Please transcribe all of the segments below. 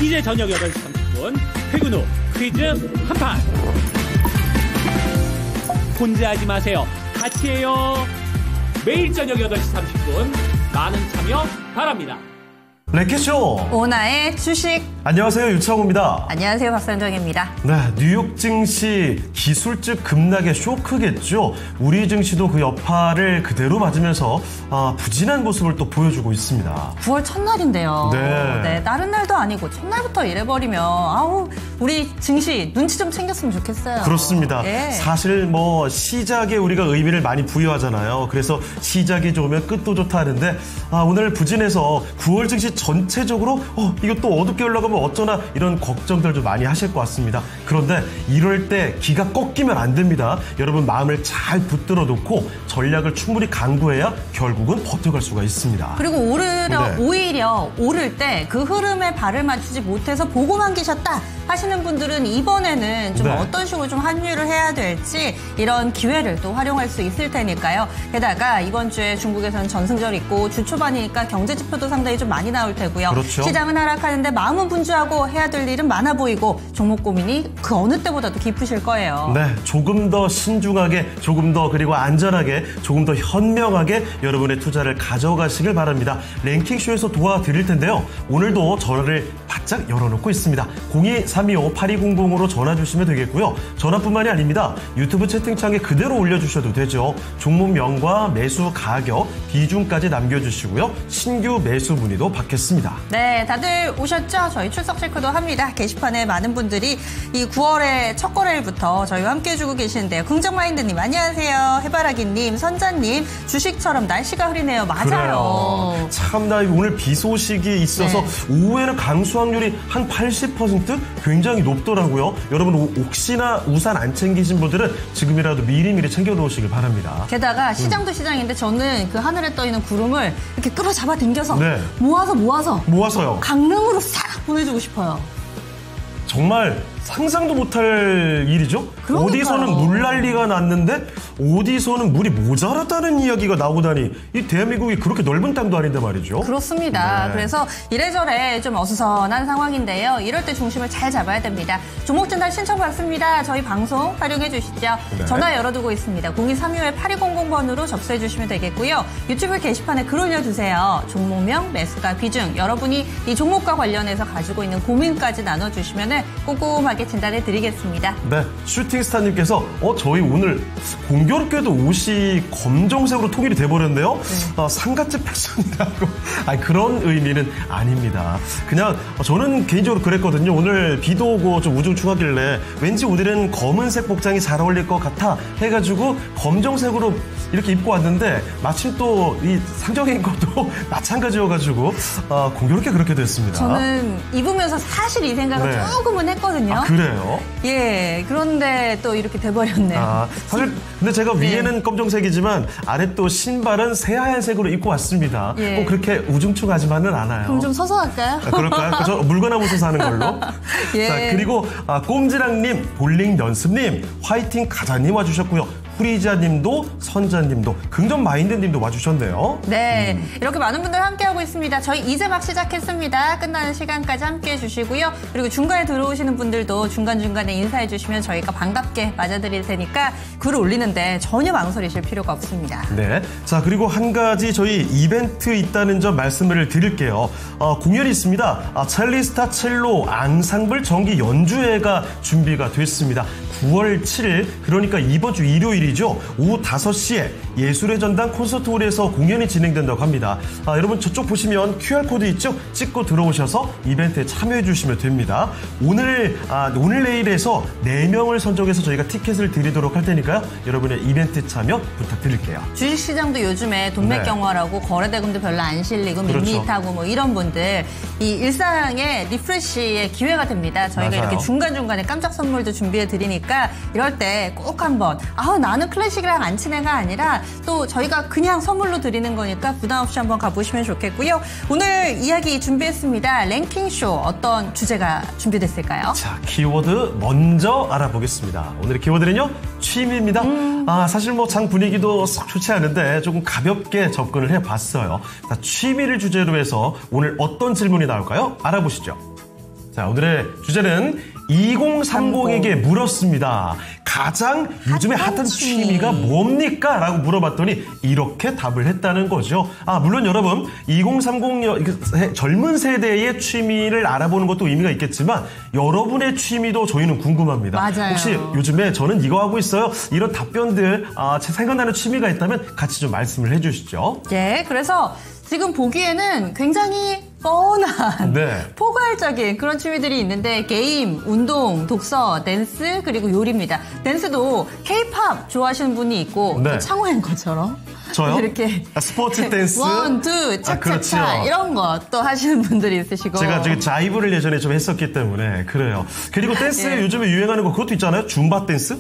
이제 저녁 8시 30분 퇴근 후 퀴즈 한판. 혼자 하지 마세요. 같이 해요. 매일 저녁 8시 30분 많은 참여 바랍니다. 랭키쇼 오나의 주식. 안녕하세요, 유창호입니다. 안녕하세요, 박선정입니다. 네, 뉴욕 증시 기술적 급락의 쇼크겠죠. 우리 증시도 그 여파를 그대로 맞으면서 부진한 모습을 또 보여주고 있습니다. 9월 첫날인데요. 네. 다른 날도 아니고 첫날부터 이래버리면 우리 증시 눈치 좀 챙겼으면 좋겠어요. 그렇습니다. 예. 사실 시작에 우리가 의미를 많이 부여하잖아요. 그래서 시작이 좋으면 끝도 좋다 하는데 오늘 부진해서 9월 증시 전체적으로 이거 또 어둡게 올라가면 어쩌나 이런 걱정들 좀 많이 하실 것 같습니다. 그런데 이럴 때 기가 꺾이면 안 됩니다. 여러분 마음을 잘 붙들어 놓고 전략을 충분히 강구해야 결국은 버텨갈 수가 있습니다. 그리고 오히려 오를 때 그 흐름에 발을 맞추지 못해서 보고만 계셨다 하시는 분들은 이번에는 좀 어떤 식으로 좀 환율을 해야 될지 이런 기회를 또 활용할 수 있을 테니까요. 게다가 이번 주에 중국에서는 전승절 있고 주 초반이니까 경제 지표도 상당히 좀 많이 나올 테고요. 그렇죠. 시장은 하락하는데 마음은 분주하고 해야 될 일은 많아 보이고 종목 고민이 그 어느 때보다도 깊으실 거예요. 네, 조금 더 신중하게, 조금 더 그리고 안전하게, 조금 더 현명하게 여러분의 투자를 가져가시길 바랍니다. 랭킹쇼에서 도와드릴 텐데요. 오늘도 전화를 바짝 열어놓고 있습니다. 02-325-8200으로 전화 주시면 되겠고요. 전화뿐만이 아닙니다. 유튜브 채팅창에 그대로 올려주셔도 되죠. 종목명과 매수 가격, 비중까지 남겨주시고요. 신규 매수 문의도 받겠습니다. 네, 다들 오셨죠? 저희 출석 체크도 합니다. 게시판에 많은 분들이 이 9월의 첫 거래일부터 저희와 함께 해주고 계시는데요. 긍정마인드님 안녕하세요. 해바라기님, 선자님, 주식처럼 날씨가 흐리네요. 맞아요. 그래요. 참나 오늘 비 소식이 있어서 오후에는 강수 확률이 한 80%? 굉장히 높더라고요. 여러분 혹시나 우산 안 챙기신 분들은 지금이라도 미리미리 챙겨놓으시길 바랍니다. 게다가 시장도 시장인데 저는 그 하늘에 떠있는 구름을 이렇게 끌어잡아 당겨서 모아서요. 강릉으로 싹 보내주고 싶어요. 정말 상상도 못할 일이죠? 그러니까요. 어디서는 물난리가 났는데 어디서는 물이 모자랐다는 이야기가 나오다니 이 대한민국이 그렇게 넓은 땅도 아닌데 말이죠. 그렇습니다. 네. 그래서 이래저래 좀 어수선한 상황인데요. 이럴 때 중심을 잘 잡아야 됩니다. 종목 진단 신청받습니다. 저희 방송 활용해 주시죠. 네. 전화 열어두고 있습니다. 0232-8200번으로 접수해 주시면 되겠고요. 유튜브 게시판에 글 올려주세요. 종목명, 매수가, 비중, 여러분이 이 종목과 관련해서 가지고 있는 고민까지 나눠주시면 꼼꼼하게 진단해 드리겠습니다. 네, 슈팅스타님께서 저희 오늘 공교롭게도 옷이 검정색으로 통일이 돼버렸네요. 상가집 패션이라고. 그런 의미는 아닙니다. 그냥 저는 개인적으로 그랬거든요. 오늘 비도 오고 좀 우중충하길래 왠지 오늘은 검은색 복장이 잘 어울릴 것 같아 해가지고 검정색으로 이렇게 입고 왔는데 마침 또 이 상정인 것도 마찬가지여가지고 공교롭게 그렇게 됐습니다. 저는 입으면서 사실 이 생각을 조금은 했거든요. 그래요? 예, 그런데 또 이렇게 돼버렸네요. 사실 근데 제가 위에는 검정색이지만 아래 또 신발은 새하얀색으로 입고 왔습니다. 꼭 그렇게 우중충하지만은 않아요. 그럼 좀 서서 할까요? 그럴까요? 저 물건하고 서서 하는 걸로. 예. 자, 그리고 꼼지랑님, 볼링 연습님, 화이팅 가자님 와주셨고요. 후리자님도 선자님도 긍정마인드님도 와주셨네요. 네, 이렇게 많은 분들 함께하고 있습니다. 저희 이제 막 시작했습니다. 끝나는 시간까지 함께해 주시고요. 그리고 중간에 들어오시는 분들도 중간중간에 인사해 주시면 저희가 반갑게 맞아드릴 테니까 글 올리는데 전혀 망설이실 필요가 없습니다. 네, 자 그리고 한 가지 저희 이벤트 있다는 점 말씀을 드릴게요. 공연이 있습니다. 첼리스타 첼로 앙상블 정기 연주회가 준비가 됐습니다. 9월 7일 그러니까 이번 주 일요일이죠. 오후 5시에 예술의 전당 콘서트홀에서 공연이 진행된다고 합니다. 여러분 저쪽 보시면 QR코드 있죠? 찍고 들어오셔서 이벤트에 참여해 주시면 됩니다. 오늘 내일에서 4명을 선정해서 저희가 티켓을 드리도록 할 테니까요. 여러분의 이벤트 참여 부탁드릴게요. 주식시장도 요즘에 돈맥경화라고 거래대금도 별로 안 실리고 밋밋하고 뭐 이런 분들 이 일상의 리프레시의 기회가 됩니다. 저희가 맞아요. 이렇게 중간중간에 깜짝 선물도 준비해 드리니까 이럴 때 꼭 한번 나는 클래식이랑 안 친해가 아니라 또 저희가 그냥 선물로 드리는 거니까 부담 없이 한번 가보시면 좋겠고요. 오늘 이야기 준비했습니다. 랭킹쇼 어떤 주제가 준비됐을까요? 자, 키워드 먼저 알아보겠습니다. 오늘의 키워드는요, 취미입니다. 사실 뭐 장 분위기도 썩 좋지 않은데 조금 가볍게 접근을 해봤어요. 자, 취미를 주제로 해서 오늘 어떤 질문이 나올까요? 알아보시죠. 자, 오늘의 주제는 2030에게 물었습니다. 가장 요즘에 핫한 취미가 뭡니까? 라고 물어봤더니 이렇게 답을 했다는 거죠. 물론 여러분 2030 젊은 세대의 취미를 알아보는 것도 의미가 있겠지만 여러분의 취미도 저희는 궁금합니다. 맞아요. 혹시 요즘에 저는 이거 하고 있어요. 이런 답변들 생각나는 취미가 있다면 같이 좀 말씀을 해주시죠. 네, 그래서 지금 보기에는 굉장히 뻔한 네. 포괄적인 그런 취미들이 있는데 게임, 운동, 독서, 댄스 그리고 요리입니다. 댄스도 K-팝 좋아하시는 분이 있고 네. 창호 앵커처럼 저요? 이렇게 스포츠 댄스 원, 투, 차차차 이런 거 또 하시는 분들이 있으시고 제가 저기 자이브를 예전에 좀 했었기 때문에 그래요. 그리고 댄스 예. 요즘에 유행하는 거 그것도 있잖아요. 줌바 댄스?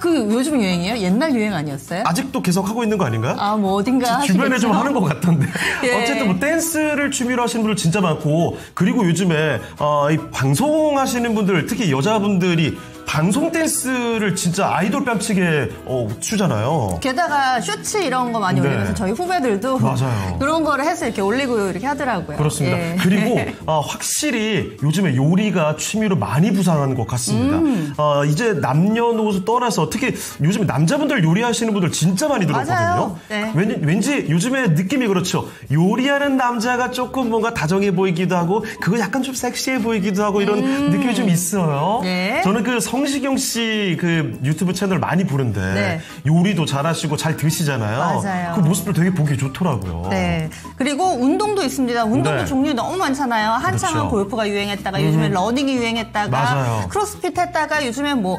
그 요즘 유행이에요? 옛날 유행 아니었어요? 아직도 계속 하고 있는 거 아닌가요? 뭐 어딘가 주변에 좀 하는 것 같던데. 예. 어쨌든 뭐 댄스를 취미로 하시는 분들 진짜 많고 그리고 요즘에 이 방송하시는 분들 특히 여자분들이 방송 댄스를 진짜 아이돌 뺨치게 추잖아요. 게다가 쇼츠 이런 거 많이 네. 올리면서 저희 후배들도 맞아요. 그런 거를 해서 이렇게 올리고 이렇게 하더라고요. 그렇습니다. 예. 그리고 확실히 요즘에 요리가 취미로 많이 부상하는 것 같습니다. 이제 남녀노소 떠나서 특히 요즘에 남자분들 요리하시는 분들 진짜 많이 들었거든요. 맞아요. 네. 왠지 요즘에 느낌이 그렇죠. 요리하는 남자가 조금 뭔가 다정해 보이기도 하고 그거 약간 좀 섹시해 보이기도 하고 이런 느낌이 좀 있어요. 네. 저는 그 성시경 씨 그 유튜브 채널 많이 보는데 네. 요리도 잘하시고 잘 드시잖아요. 맞아요. 그 모습들 되게 보기 좋더라고요. 네. 그리고 운동도 있습니다. 운동도 네. 종류 너무 많잖아요. 한창은 그렇죠. 골프가 유행했다가 요즘에 러닝이 유행했다가 맞아요. 크로스핏 했다가 요즘에 뭐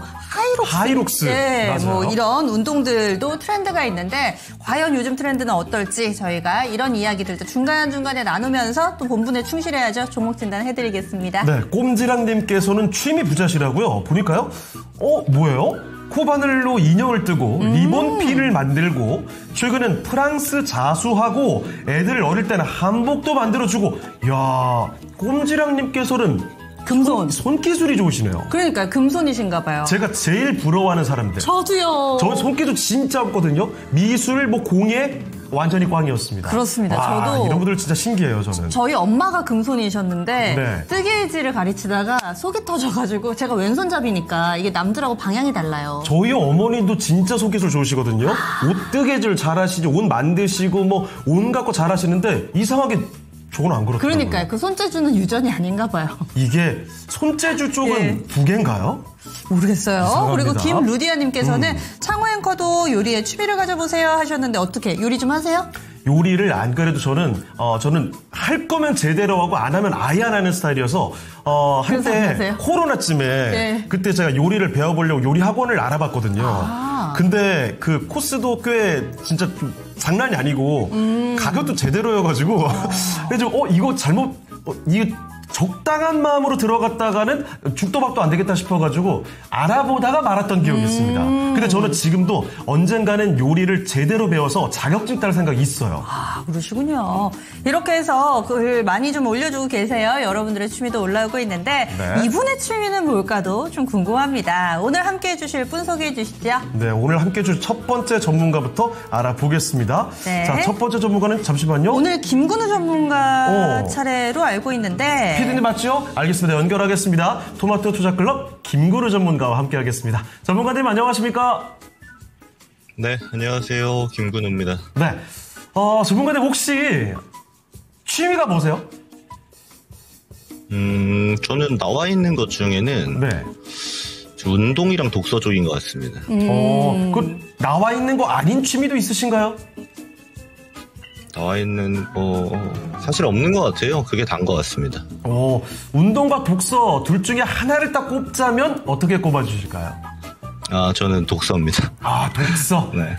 하이록스. 네, 맞아요. 뭐 이런 운동들도 트렌드가 있는데 과연 요즘 트렌드는 어떨지 저희가 이런 이야기들도 중간중간에 나누면서 또 본분에 충실해야죠. 종목 진단 해드리겠습니다. 네, 꼼지랑님께서는 취미 부자시라고요. 보니까요. 뭐예요? 코바늘로 인형을 뜨고 리본핀을 만들고 최근엔 프랑스 자수하고 애들 어릴 때는 한복도 만들어주고 이야 꼼지랑님께서는 금손. 손기술이 좋으시네요. 그러니까 금손이신가 봐요. 제가 제일 부러워하는 사람들. 저도요. 저 손기술 진짜 없거든요. 미술, 공예 완전히 꽝이었습니다. 그렇습니다. 저도 이런 분들 진짜 신기해요, 저는. 저희 엄마가 금손이셨는데 네. 뜨개질을 가르치다가 속이 터져가지고 제가 왼손잡이니까 이게 남들하고 방향이 달라요. 저희 어머니도 진짜 손기술 좋으시거든요. 옷 뜨개질 잘하시죠. 옷 만드시고 뭐 온갖 거 잘하시는데 이상하게 저건 안 그렇더라고요. 그러니까요. 그 손재주는 유전이 아닌가 봐요. 이게 손재주 쪽은 예. 두 개인가요? 모르겠어요. 이상합니다. 그리고 김루디아님께서는 창호 앵커도 요리에 취미를 가져보세요 하셨는데 어떻게 요리 좀 하세요? 요리를 안 그래도 저는 할 거면 제대로 하고 안 하면 아예 안 하는 스타일이어서 그래서 안 한때 하세요? 코로나쯤에 네. 그때 제가 요리를 배워보려고 요리 학원을 알아봤거든요. 근데 그 코스도 꽤 진짜 좀 장난이 아니고 가격도 제대로여가지고 그래서 이거 잘못 이거 적당한 마음으로 들어갔다가는 죽도 밥도 안 되겠다 싶어가지고 알아보다가 말았던 기억이 있습니다. 근데 저는 지금도 언젠가는 요리를 제대로 배워서 자격증 딸 생각이 있어요. 그러시군요. 이렇게 해서 글 많이 좀 올려주고 계세요. 여러분들의 취미도 올라오고 있는데 네. 이분의 취미는 뭘까도 좀 궁금합니다. 오늘 함께해 주실 분 소개해 주시죠. 네, 오늘 함께 해줄 첫 번째 전문가부터 알아보겠습니다. 네. 자, 첫 번째 전문가는 잠시만요. 오늘 김근우 전문가 오. 차례로 알고 있는데 피디님 맞죠? 알겠습니다. 연결하겠습니다. 토마토 투자클럽 김근우 전문가와 함께 하겠습니다. 전문가님 안녕하십니까? 네, 안녕하세요. 김근우입니다. 네. 전문가님 혹시 취미가 뭐세요? 저는 나와 있는 것 중에는 네. 운동이랑 독서 쪽인 것 같습니다. 그 나와 있는 거 아닌 취미도 있으신가요? 나와 있는 사실 없는 것 같아요. 그게 다인 것 같습니다. 운동과 독서 둘 중에 하나를 딱 꼽자면 어떻게 꼽아주실까요? 저는 독서입니다. 독서. 네.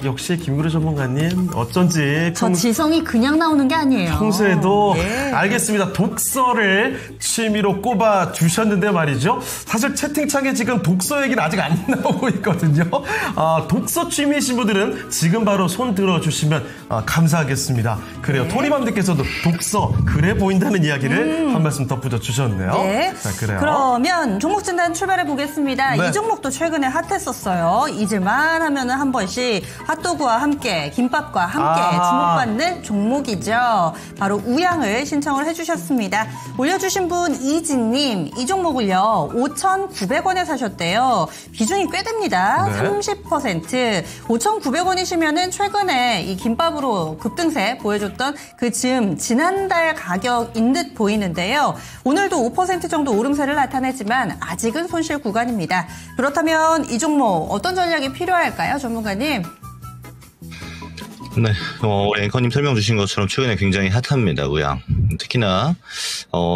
역시 김근우 전문가님 어쩐지 저 지성이 그냥 나오는 게 아니에요. 평소에도 네. 알겠습니다. 독서를 취미로 꼽아 주셨는데 말이죠. 사실 채팅창에 지금 독서 얘기는 아직 안 나오고 있거든요. 독서 취미이신 분들은 지금 바로 손 들어주시면 감사하겠습니다. 그래요. 네. 토니맘님께서도 독서 그래 보인다는 이야기를 한 말씀 덧붙여 주셨네요. 네. 자, 그래요. 그러면 종목 진단 출발해 보겠습니다. 네. 이 종목도 최근에 핫했었어요. 잊을만 하면은 한 번씩 핫도그와 함께 김밥과 함께 주목받는 종목이죠. 바로 우양을 신청을 해주셨습니다. 올려주신 분 이진님, 이 종목을요 5,900원에 사셨대요. 비중이 꽤 됩니다. 네. 30%. 5,900원이시면은 최근에 이 김밥으로 급등세 보여줬던 그 즈음 지난달 가격인 듯 보이는데요. 오늘도 5% 정도 오름세를 나타냈지만 아직은 손실 구간입니다. 그렇다면 이 종목 어떤 전략이 필요할까요, 전문가님? 네, 우리 앵커님 설명 주신 것처럼 최근에 굉장히 핫합니다, 우양. 특히나,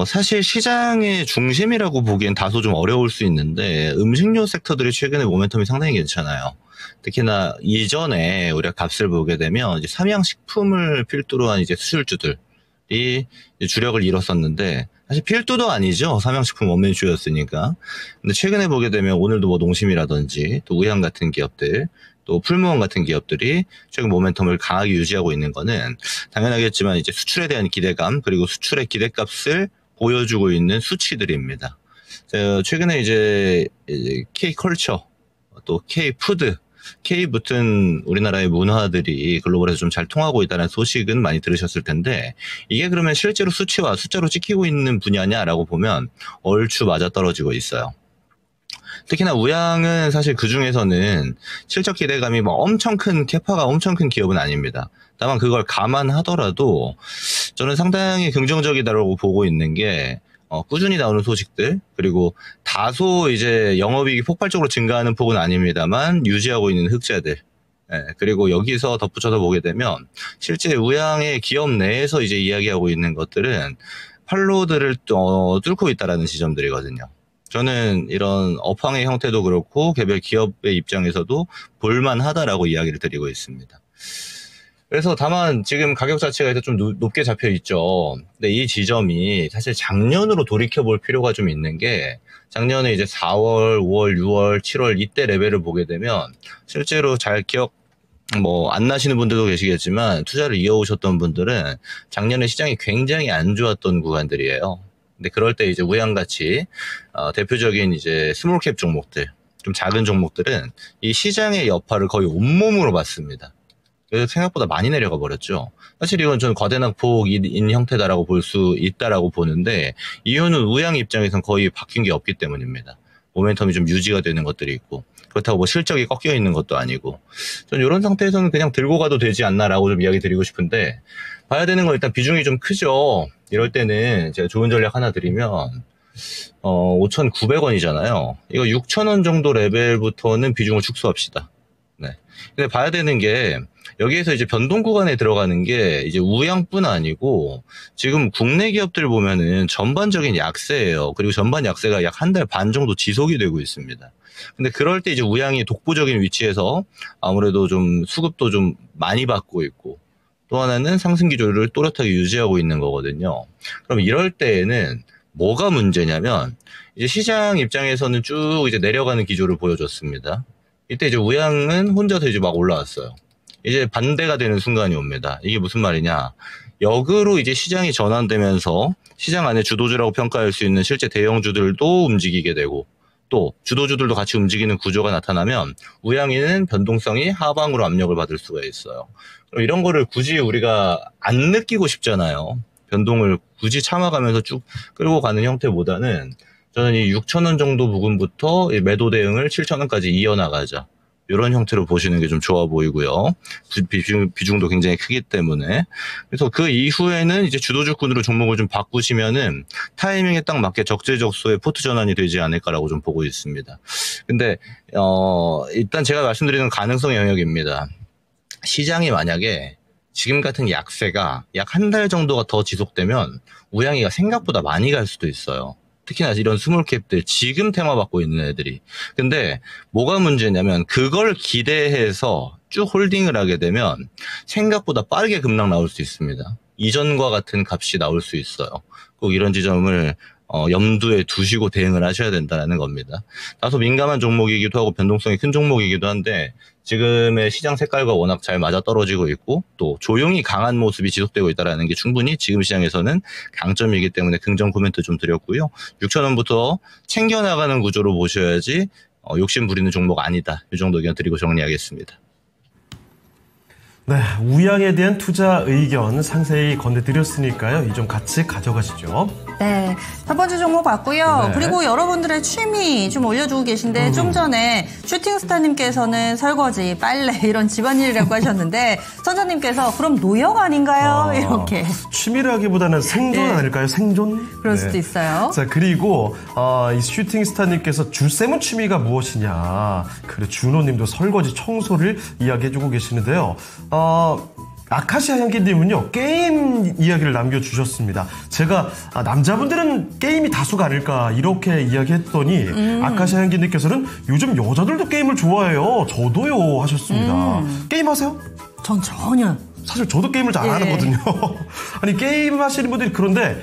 사실 시장의 중심이라고 보기엔 다소 좀 어려울 수 있는데, 음식료 섹터들이 최근에 모멘텀이 상당히 괜찮아요. 특히나 이전에 우리가 값을 보게 되면, 이제 삼양식품을 필두로 한 이제 수출주들이 주력을 이뤘었는데, 사실 필두도 아니죠. 삼양식품 원맨주였으니까. 근데 최근에 보게 되면 오늘도 뭐 농심이라든지, 또 우양 같은 기업들, 또 풀무원 같은 기업들이 최근 모멘텀을 강하게 유지하고 있는 거는 당연하겠지만 이제 수출에 대한 기대감 그리고 수출의 기대값을 보여주고 있는 수치들입니다. 최근에 이제 K컬처 또 K푸드 K 붙은 우리나라의 문화들이 글로벌에서 좀 잘 통하고 있다는 소식은 많이 들으셨을 텐데 이게 그러면 실제로 수치와 숫자로 찍히고 있는 분야냐라고 보면 얼추 맞아떨어지고 있어요. 특히나 우양은 사실 그 중에서는 실적 기대감이 뭐 엄청 큰 캐파가 엄청 큰 기업은 아닙니다. 다만 그걸 감안하더라도 저는 상당히 긍정적이다라고 보고 있는 게 꾸준히 나오는 소식들 그리고 다소 이제 영업이익이 폭발적으로 증가하는 폭은 아닙니다만 유지하고 있는 흑자들 그리고 여기서 덧붙여서 보게 되면 실제 우양의 기업 내에서 이제 이야기하고 있는 것들은 팔로들을 뚫고 있다라는 지점들이거든요. 저는 이런 업황의 형태도 그렇고 개별 기업의 입장에서도 볼만하다라고 이야기를 드리고 있습니다. 그래서 다만 지금 가격 자체가 좀 높게 잡혀 있죠. 근데 이 지점이 사실 작년으로 돌이켜 볼 필요가 좀 있는 게 작년에 이제 4월, 5월, 6월, 7월 이때 레벨을 보게 되면 실제로 잘 기억 안 나시는 분들도 계시겠지만 투자를 이어오셨던 분들은 작년에 시장이 굉장히 안 좋았던 구간들이에요. 근데 그럴 때 이제 우양같이 대표적인 이제 스몰캡 종목들, 좀 작은 종목들은 이 시장의 여파를 거의 온몸으로 받습니다. 그래서 생각보다 많이 내려가 버렸죠. 사실 이건 좀 과대낙폭인 형태다라고 볼 수 있다라고 보는데 이유는 우양 입장에선 거의 바뀐 게 없기 때문입니다. 모멘텀이 좀 유지가 되는 것들이 있고 그렇다고 뭐 실적이 꺾여 있는 것도 아니고 전 이런 상태에서는 그냥 들고 가도 되지 않나라고 좀 이야기 드리고 싶은데 봐야 되는 건 일단 비중이 좀 크죠. 이럴 때는 제가 좋은 전략 하나 드리면 5,900원이잖아요. 이거 6,000원 정도 레벨부터는 비중을 축소합시다. 네. 근데 봐야 되는 게 여기에서 이제 변동 구간에 들어가는 게 이제 우양뿐 아니고 지금 국내 기업들 보면은 전반적인 약세예요. 그리고 전반 약세가 약 한 달 반 정도 지속이 되고 있습니다. 근데 그럴 때 이제 우양이 독보적인 위치에서 아무래도 좀 수급도 좀 많이 받고 있고 또 하나는 상승 기조를 또렷하게 유지하고 있는 거거든요. 그럼 이럴 때에는 뭐가 문제냐면 이제 시장 입장에서는 쭉 이제 내려가는 기조를 보여줬습니다. 이때 이제 우양은 혼자서 이제 막 올라왔어요. 이제 반대가 되는 순간이 옵니다. 이게 무슨 말이냐? 역으로 이제 시장이 전환되면서 시장 안에 주도주라고 평가할 수 있는 실제 대형주들도 움직이게 되고 또 주도주들도 같이 움직이는 구조가 나타나면 우양이는 변동성이 하방으로 압력을 받을 수가 있어요. 그럼 이런 거를 굳이 우리가 안 느끼고 싶잖아요. 변동을 굳이 참아가면서 쭉 끌고 가는 형태보다는 저는 이 6,000원 정도 부근부터 매도 대응을 7,000원까지 이어나가자. 이런 형태로 보시는 게 좀 좋아 보이고요. 비중도 굉장히 크기 때문에. 그래서 그 이후에는 이제 주도주군으로 종목을 좀 바꾸시면은 타이밍에 딱 맞게 적재적소에 포트 전환이 되지 않을까라고 좀 보고 있습니다. 근데, 일단 제가 말씀드리는 가능성 영역입니다. 시장이 만약에 지금 같은 약세가 약 한 달 정도가 더 지속되면 우양이가 생각보다 많이 갈 수도 있어요. 특히나 이런 스몰캡들 지금 테마 받고 있는 애들이. 근데 뭐가 문제냐면 그걸 기대해서 쭉 홀딩을 하게 되면 생각보다 빠르게 급락 나올 수 있습니다. 이전과 같은 값이 나올 수 있어요. 꼭 이런 지점을 염두에 두시고 대응을 하셔야 된다는 겁니다. 다소 민감한 종목이기도 하고 변동성이 큰 종목이기도 한데 지금의 시장 색깔과 워낙 잘 맞아떨어지고 있고 또 조용히 강한 모습이 지속되고 있다는 게 충분히 지금 시장에서는 강점이기 때문에 긍정 코멘트 좀 드렸고요. 6,000원부터 챙겨나가는 구조로 보셔야지 욕심 부리는 종목 아니다. 이 정도 의견 드리고 정리하겠습니다. 네, 우양에 대한 투자 의견 상세히 건네드렸으니까요. 이 점 같이 가져가시죠. 네, 첫 번째 종목 봤고요. 네. 그리고 여러분들의 취미 좀 올려주고 계신데 좀 전에 슈팅스타님께서는 설거지, 빨래 이런 집안일이라고 하셨는데 선자님께서 그럼 노역 아닌가요? 이렇게. 취미라기보다는 생존 네. 아닐까요? 생존? 그럴 수도 있어요. 자, 그리고 이 슈팅스타님께서 주쌤은 취미가 무엇이냐. 그래, 준호님도 설거지, 청소를 이야기해주고 계시는데요. 아카시아 향기님은요, 게임 이야기를 남겨주셨습니다. 제가, 남자분들은 게임이 다수가 아닐까, 이렇게 이야기했더니, 아카시아 향기님께서는 요즘 여자들도 게임을 좋아해요. 저도요, 하셨습니다. 게임 하세요? 전 전혀. 사실 저도 게임을 잘 안 하거든요. 아니, 게임 하시는 분들이 그런데,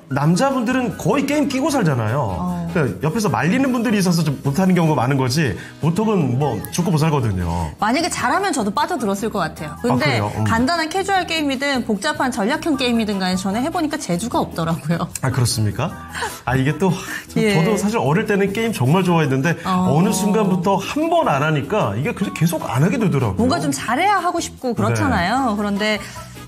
남자분들은 거의 게임 끼고 살잖아요. 그러니까 옆에서 말리는 분들이 있어서 좀 못하는 경우가 많은 거지, 보통은 뭐, 죽고 못 살거든요. 만약에 잘하면 저도 빠져들었을 것 같아요. 근데 그래요? 간단한 캐주얼 게임이든 복잡한 전략형 게임이든 간에 저는 해보니까 재주가 없더라고요. 아, 그렇습니까? 이게 또, 예. 저도 사실 어릴 때는 게임 정말 좋아했는데, 어느 순간부터 한 번 안 하니까, 이게 계속 안 하게 되더라고요. 뭔가 좀 잘해야 하고 싶고 그렇잖아요. 그런데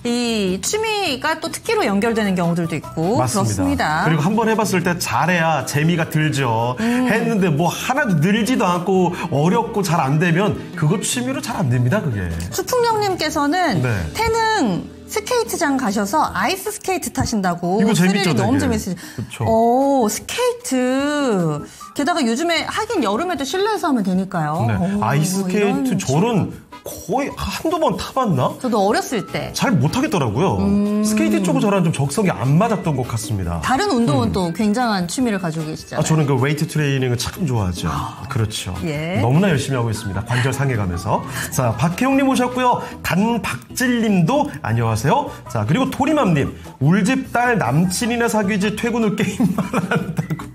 이 취미가 또 특기로 연결되는 경우들도 있고 맞습니다. 그렇습니다. 그리고 한번 해봤을 때 잘해야 재미가 들죠. 했는데 뭐 하나도 늘지도 않고 어렵고 잘 안 되면 그거 취미로 잘 안 됩니다, 그게. 수풍령님께서는 네. 태능 스케이트장 가셔서 아이스 스케이트 타신다고. 이거 재밌죠, 스릴이 너무 되게. 재밌으시죠. 그쵸. 오, 스케이트. 게다가 요즘에 하긴 여름에도 실내에서 하면 되니까요. 네. 오, 아이스 스케이트 이런 저는 거의 한두 번 타봤나? 저도 어렸을 때 잘 못하겠더라고요. 스케이트 쪽은 저랑 좀 적성이 안 맞았던 것 같습니다. 다른 운동은 또 굉장한 취미를 가지고 계시잖아요. 저는 그 웨이트 트레이닝을 참 좋아하죠. 그렇죠. 예. 너무나 열심히 하고 있습니다. 관절 상해가면서. 자, 박혜용님 오셨고요. 단박질님도 안녕하세요. 자, 그리고 토리맘님. 울집 딸 남친이나 사귀지 퇴근 후 게임만 한다고.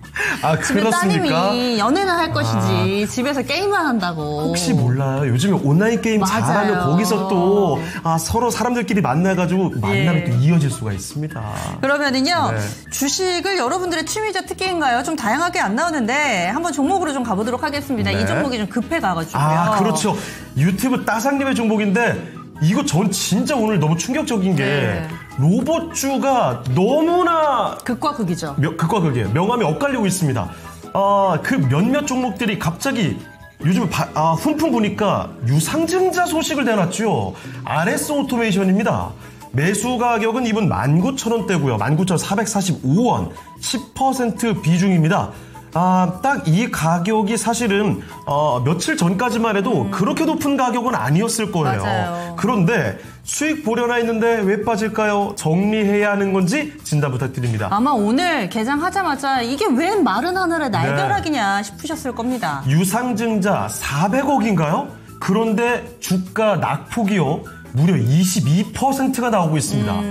집에 그렇습니까? 따님이 연애는 할 것이지 집에서 게임만 한다고. 혹시 몰라요. 요즘에 온라인 게임 맞아요. 잘하면 거기서 또 서로 사람들끼리 만나가지고 만남이 또 이어질 수가 있습니다. 그러면은요, 네. 주식을 여러분들의 취미자 특기인가요? 좀 다양하게 안 나오는데 한번 종목으로 좀 가보도록 하겠습니다. 네. 이 종목이 좀 급해 가가지고요. 그렇죠. 유튜브 따상님의 종목인데 이거 전 진짜 오늘 너무 충격적인 게 네. 로봇주가 너무나 극과 극이죠. 극과 극이에요. 명암이 엇갈리고 있습니다. 그 몇몇 종목들이 갑자기 요즘 훈풍 보니까 유상증자 소식을 내놨죠. RS 오토메이션입니다. 매수 가격은 이분 19,000원대고요. 19,445원. 10% 비중입니다. 딱 이 가격이 사실은 며칠 전까지만 해도 그렇게 높은 가격은 아니었을 거예요. 맞아요. 그런데 수익 보려나 했는데 왜 빠질까요? 정리해야 하는 건지 진단 부탁드립니다. 아마 오늘 개장하자마자 이게 웬 마른 하늘의 네. 날벼락이냐 싶으셨을 겁니다. 유상증자 400억인가요? 그런데 주가 낙폭이요. 무려 22%가 나오고 있습니다.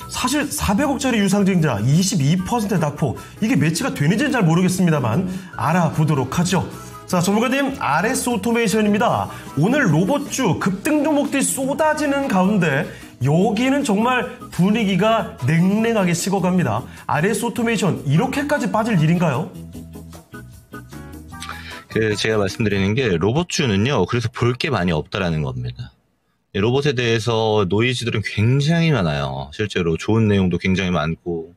사실 400억짜리 유상증자 22% 낙폭 이게 매치가 되는지는 잘 모르겠습니다만 알아보도록 하죠. 자, 전문가님 RS 오토메이션입니다. 오늘 로봇주 급등 종목들이 쏟아지는 가운데 여기는 정말 분위기가 냉랭하게 식어갑니다. RS 오토메이션 이렇게까지 빠질 일인가요? 제가 말씀드리는 게 로봇주는요. 그래서 볼 게 많이 없다라는 겁니다. 로봇에 대해서 노이즈들은 굉장히 많아요. 실제로 좋은 내용도 굉장히 많고.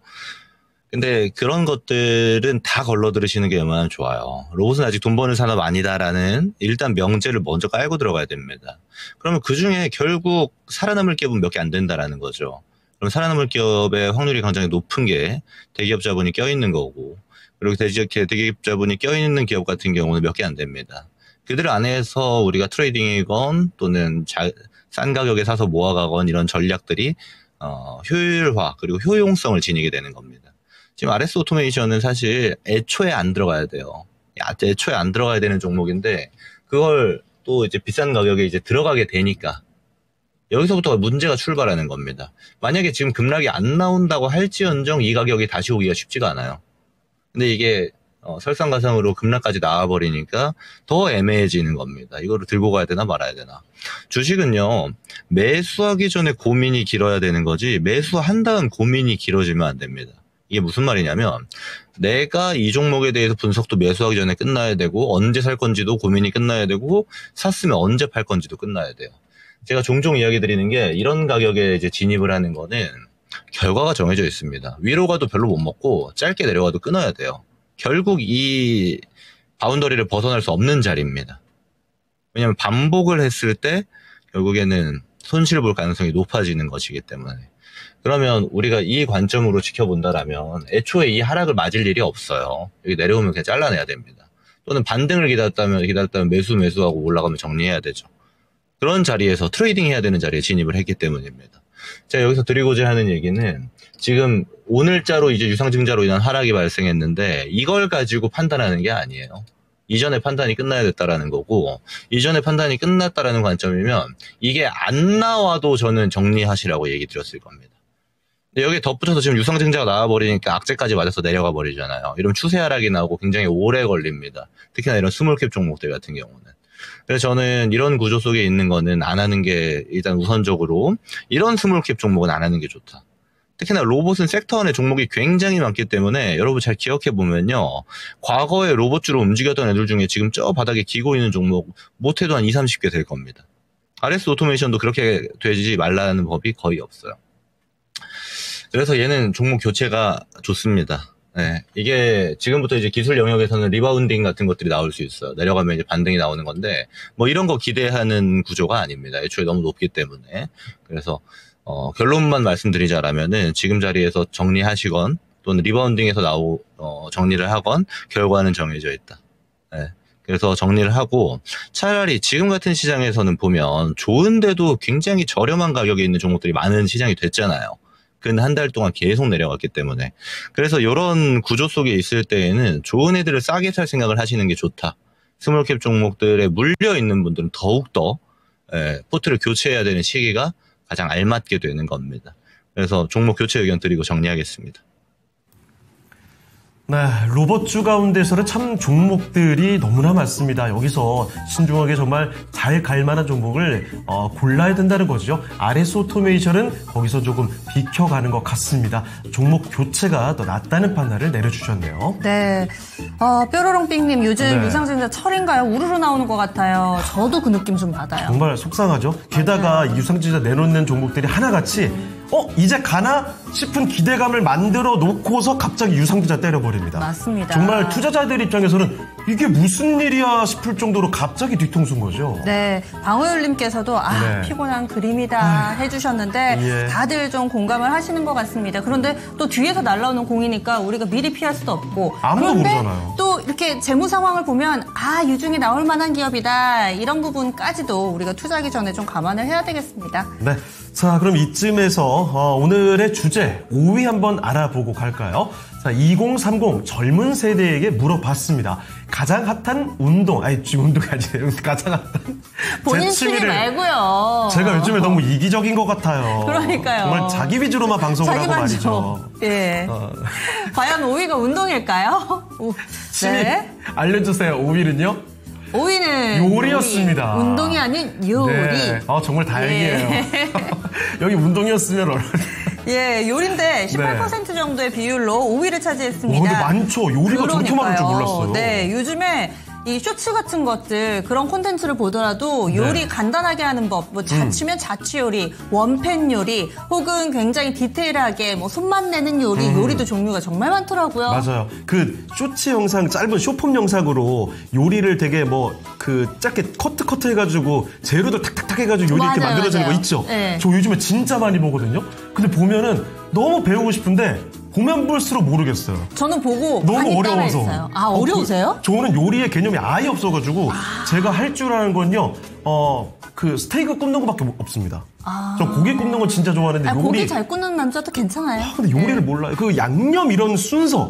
근데 그런 것들은 다 걸러 들으시는 게 얼마나 좋아요. 로봇은 아직 돈 버는 산업 아니다라는 일단 명제를 먼저 깔고 들어가야 됩니다. 그러면 그 중에 결국 살아남을 기업은 몇 개 안 된다라는 거죠. 그럼 살아남을 기업의 확률이 굉장히 높은 게 대기업 자본이 껴있는 거고, 그리고 대기업 자본이 껴있는 기업 같은 경우는 몇 개 안 됩니다. 그들 안에서 우리가 트레이딩이건 또는 싼 가격에 사서 모아가건 이런 전략들이 효율화 그리고 효용성을 지니게 되는 겁니다. 지금 RS 오토메이션은 사실 애초에 안 들어가야 돼요. 애초에 안 들어가야 되는 종목인데 그걸 또 이제 비싼 가격에 이제 들어가게 되니까 여기서부터 문제가 출발하는 겁니다. 만약에 지금 급락이 안 나온다고 할지언정 이 가격이 다시 오기가 쉽지가 않아요. 근데 이게 설상가상으로 급락까지 나와버리니까 더 애매해지는 겁니다. 이거를 들고 가야 되나 말아야 되나. 주식은요, 매수하기 전에 고민이 길어야 되는 거지 매수한 다음 고민이 길어지면 안 됩니다. 이게 무슨 말이냐면 내가 이 종목에 대해서 분석도 매수하기 전에 끝나야 되고 언제 살 건지도 고민이 끝나야 되고 샀으면 언제 팔 건지도 끝나야 돼요. 제가 종종 이야기 드리는 게 이런 가격에 이제 진입을 하는 거는 결과가 정해져 있습니다. 위로 가도 별로 못 먹고 짧게 내려가도 끊어야 돼요. 결국 이 바운더리를 벗어날 수 없는 자리입니다. 왜냐하면 반복을 했을 때 결국에는 손실을 볼 가능성이 높아지는 것이기 때문에. 그러면 우리가 이 관점으로 지켜본다라면 애초에 이 하락을 맞을 일이 없어요. 여기 내려오면 그냥 잘라내야 됩니다. 또는 반등을 기다렸다면 매수하고 올라가면 정리해야 되죠. 그런 자리에서 트레이딩 해야 되는 자리에 진입을 했기 때문입니다. 제가 여기서 드리고자 하는 얘기는 지금 오늘자로 이제 유상증자로 인한 하락이 발생했는데 이걸 가지고 판단하는 게 아니에요. 이전에 판단이 끝나야 됐다라는 거고, 이전에 판단이 끝났다라는 관점이면 이게 안 나와도 저는 정리하시라고 얘기 드렸을 겁니다. 근데 여기에 덧붙여서 지금 유상증자가 나와버리니까 악재까지 맞아서 내려가 버리잖아요. 이러면 추세 하락이 나오고 굉장히 오래 걸립니다. 특히나 이런 스몰캡 종목들 같은 경우는. 그래서 저는 이런 구조 속에 있는 거는 안 하는 게 일단 우선적으로, 이런 스몰캡 종목은 안 하는 게 좋다. 특히나 로봇은 섹터 안에 종목이 굉장히 많기 때문에 여러분 잘 기억해 보면요. 과거에 로봇주로 움직였던 애들 중에 지금 저 바닥에 기고 있는 종목 못해도 한 20, 30개 될 겁니다. RS 오토메이션도 그렇게 되지 말라는 법이 거의 없어요. 그래서 얘는 종목 교체가 좋습니다. 네, 이게 지금부터 이제 기술 영역에서는 리바운딩 같은 것들이 나올 수 있어요. 내려가면 이제 반등이 나오는 건데 뭐 이런 거 기대하는 구조가 아닙니다. 애초에 너무 높기 때문에. 그래서 결론만 말씀드리자라면은 지금 자리에서 정리하시건 또는 리바운딩에서 정리를 하건 결과는 정해져 있다. 네. 그래서 정리를 하고 차라리 지금 같은 시장에서는 보면 좋은데도 굉장히 저렴한 가격에 있는 종목들이 많은 시장이 됐잖아요. 근 한 달 동안 계속 내려갔기 때문에. 그래서 이런 구조 속에 있을 때에는 좋은 애들을 싸게 살 생각을 하시는 게 좋다. 스몰캡 종목들에 물려 있는 분들은 더욱더 포트를 교체해야 되는 시기가 가장 알맞게 되는 겁니다. 그래서 종목 교체 의견 드리고 정리하겠습니다. 네, 로봇주 가운데서는 참 종목들이 너무나 많습니다. 여기서 신중하게 정말 잘 갈 만한 종목을 골라야 된다는 거죠. RS 오토메이션은 거기서 조금 비켜가는 것 같습니다. 종목 교체가 더 낫다는 판단을 내려주셨네요. 네, 뾰로롱빙님 요즘 네. 유상증자 철인가요? 우르르 나오는 것 같아요. 저도 그 느낌 좀 받아요. 정말 속상하죠. 게다가 유상증자 내놓는 종목들이 하나같이 이제 가나 싶은 기대감을 만들어 놓고서 갑자기 유상증자 때려버립니다. 맞습니다. 정말 투자자들 입장에서는 이게 무슨 일이야 싶을 정도로 갑자기 뒤통수인 거죠. 네, 방호율님께서도 네. 피곤한 그림이다 해주셨는데 예. 다들 좀 공감을 하시는 것 같습니다. 그런데 또 뒤에서 날라오는 공이니까 우리가 미리 피할 수도 없고 아무도 그런데 모르잖아요. 또 이렇게 재무 상황을 보면 유중에 나올 만한 기업이다 이런 부분까지도 우리가 투자하기 전에 좀 감안을 해야 되겠습니다. 네. 자, 그럼 이쯤에서 오늘의 주제 5위 한번 알아보고 갈까요? 자, 2030 젊은 세대에게 물어봤습니다. 가장 핫한 운동, 지금 운동이 아니에요. 가장 핫한 본인 제 취미 취미를 말고요. 제가 요즘에 너무 이기적인 것 같아요. 그러니까요. 정말 자기 위주로만 방송을 자기 하고 만족. 말이죠. 예. 과연 5위가 운동일까요? 취미 네. 알려주세요. 5위는요? 5위는 요리였습니다. 운동이 아닌 요리. 네. 정말 다행이에요. 예. 여기 운동이었으면 예, 요리인데 18% 정도의 비율로 5위를 차지했습니다. 근데 많죠. 요리가 저렇게 많을 줄 몰랐어요. 네, 요즘에 이 쇼츠 같은 것들 그런 콘텐츠를 보더라도 요리 네. 간단하게 하는 법, 뭐 자취면 자취 요리, 원팬 요리, 혹은 굉장히 디테일하게 뭐 손만 내는 요리도 종류가 정말 많더라고요. 맞아요. 그 쇼츠 영상, 짧은 쇼폼 영상으로 요리를 되게 짧게 커트 해가지고 재료들 탁탁탁 해가지고 요리 이렇게 만들어지는 거 있죠. 네. 저 요즘에 진짜 많이 보거든요. 근데 보면은 너무 배우고 싶은데 보면 볼수록 모르겠어요. 저는 보고 너무 많이 어려워서. 따라했어요. 어려우세요? 저는 요리의 개념이 아예 없어가지고 제가 할 줄 아는 건요. 그 스테이크 굽는 거밖에 없습니다. 저 고기 굽는 건 진짜 좋아하는데 요리 고기 잘 굽는 남자도 괜찮아요. 근데 요리를 몰라요. 그 양념 이런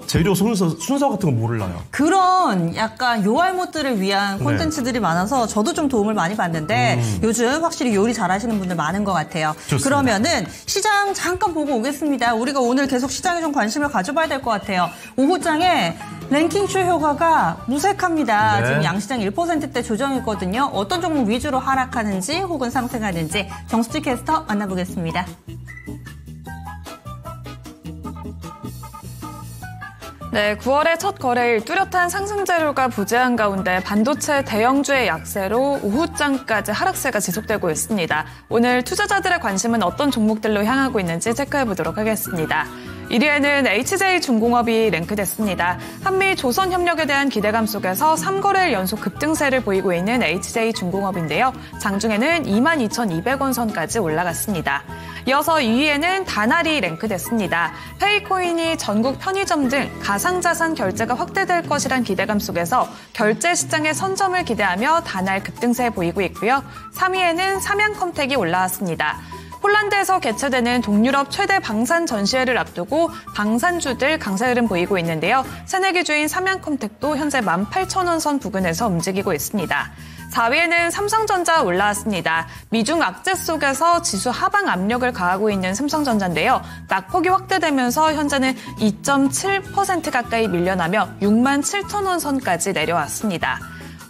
재료 순서 같은 거 몰라요. 그런 약간 요알못들을 위한 콘텐츠들이 많아서 저도 좀 도움을 많이 받는데 요즘 확실히 요리 잘하시는 분들 많은 것 같아요. 좋습니다. 그러면은 시장 잠깐 보고 오겠습니다. 우리가 오늘 계속 시장에 좀 관심을 가져봐야 될 것 같아요. 오후장에 랭킹쇼 효과가 무색합니다. 네. 지금 양시장 1%대 조정이거든요. 어떤 종목 위주로 하락하는지 혹은 상승하는지 정수지 캐스터 만나보겠습니다. 네, 9월의 첫 거래일 뚜렷한 상승 재료가 부재한 가운데 반도체 대형주의 약세로 오후장까지 하락세가 지속되고 있습니다. 오늘 투자자들의 관심은 어떤 종목들로 향하고 있는지 체크해보도록 하겠습니다. 1위에는 HJ중공업이 랭크됐습니다. 한미 조선협력에 대한 기대감 속에서 3거래일 연속 급등세를 보이고 있는 HJ중공업인데요. 장중에는 22,200원 선까지 올라갔습니다. 이어서 2위에는 다날이 랭크됐습니다. 페이코인이 전국 편의점 등 가상자산 결제가 확대될 것이란 기대감 속에서 결제 시장의 선점을 기대하며 다날 급등세 보이고 있고요. 3위에는 삼양컴텍이 올라왔습니다. 폴란드에서 개최되는 동유럽 최대 방산 전시회를 앞두고 방산주들 강세 흐름 보이고 있는데요. 새내기주인 삼양컴텍도 현재 18,000원 선 부근에서 움직이고 있습니다. 4위에는 삼성전자 올라왔습니다. 미중 악재 속에서 지수 하방 압력을 가하고 있는 삼성전자인데요. 낙폭이 확대되면서 현재는 2.7% 가까이 밀려나며 67,000원 선까지 내려왔습니다.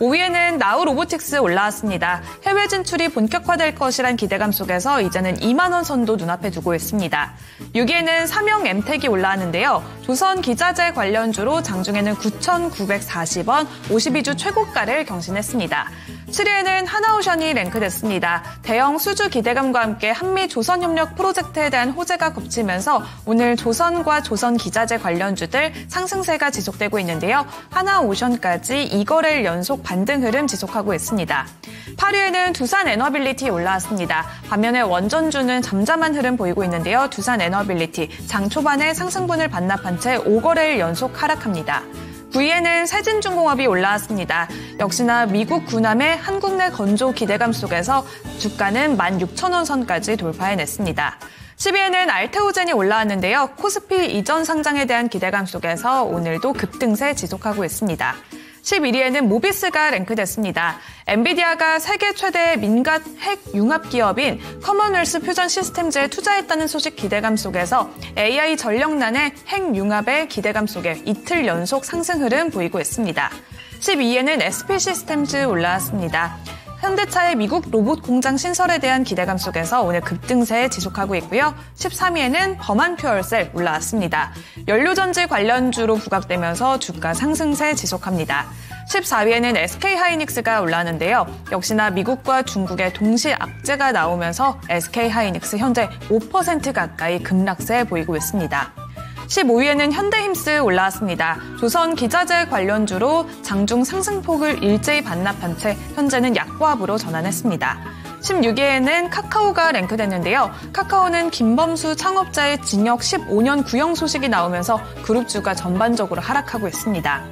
5위에는 나우로보틱스 올라왔습니다. 해외 진출이 본격화될 것이란 기대감 속에서 이제는 2만 원 선도 눈앞에 두고 있습니다. 6위에는 삼형엠텍이 올라왔는데요. 조선 기자재 관련주로 장중에는 9,940원, 52주 최고가를 경신했습니다. 7위에는 하나오션이 랭크됐습니다. 대형 수주 기대감과 함께 한미 조선협력 프로젝트에 대한 호재가 겹치면서 오늘 조선과 조선 기자재 관련주들 상승세가 지속되고 있는데요. 하나오션까지 2거래일 연속 반등 흐름 지속하고 있습니다. 8위에는 두산에너빌리티 올라왔습니다. 반면에 원전주는 잠잠한 흐름 보이고 있는데요. 두산에너빌리티 장 초반에 상승분을 반납한 채 5거래일 연속 하락합니다. 9위에는 세진중공업이 올라왔습니다. 역시나 미국 군함의 한국 내 건조 기대감 속에서 주가는 16,000원 선까지 돌파해냈습니다. 10위에는 알테오젠이 올라왔는데요. 코스피 이전 상장에 대한 기대감 속에서 오늘도 급등세 지속하고 있습니다. 11위에는 모비스가 랭크됐습니다. 엔비디아가 세계 최대 민간 핵 융합 기업인 커먼웰스 퓨전 시스템즈에 투자했다는 소식 기대감 속에서 AI 전력난의 핵 융합의 기대감 속에 이틀 연속 상승 흐름 보이고 있습니다. 12위에는 SP 시스템즈 올라왔습니다. 현대차의 미국 로봇 공장 신설에 대한 기대감 속에서 오늘 급등세 지속하고 있고요. 13위에는 범한 퓨얼셀 올라왔습니다. 연료전지 관련주로 부각되면서 주가 상승세 지속합니다. 14위에는 SK하이닉스가 올라왔는데요. 역시나 미국과 중국의 동시 악재가 나오면서 SK하이닉스 현재 5% 가까이 급락세 보이고 있습니다. 15위에는 현대힘스 올라왔습니다. 조선 기자재 관련주로 장중 상승폭을 일제히 반납한 채 현재는 약보합으로 전환했습니다. 16위에는 카카오가 랭크됐는데요. 카카오는 김범수 창업자의 징역 15년 구형 소식이 나오면서 그룹주가 전반적으로 하락하고 있습니다.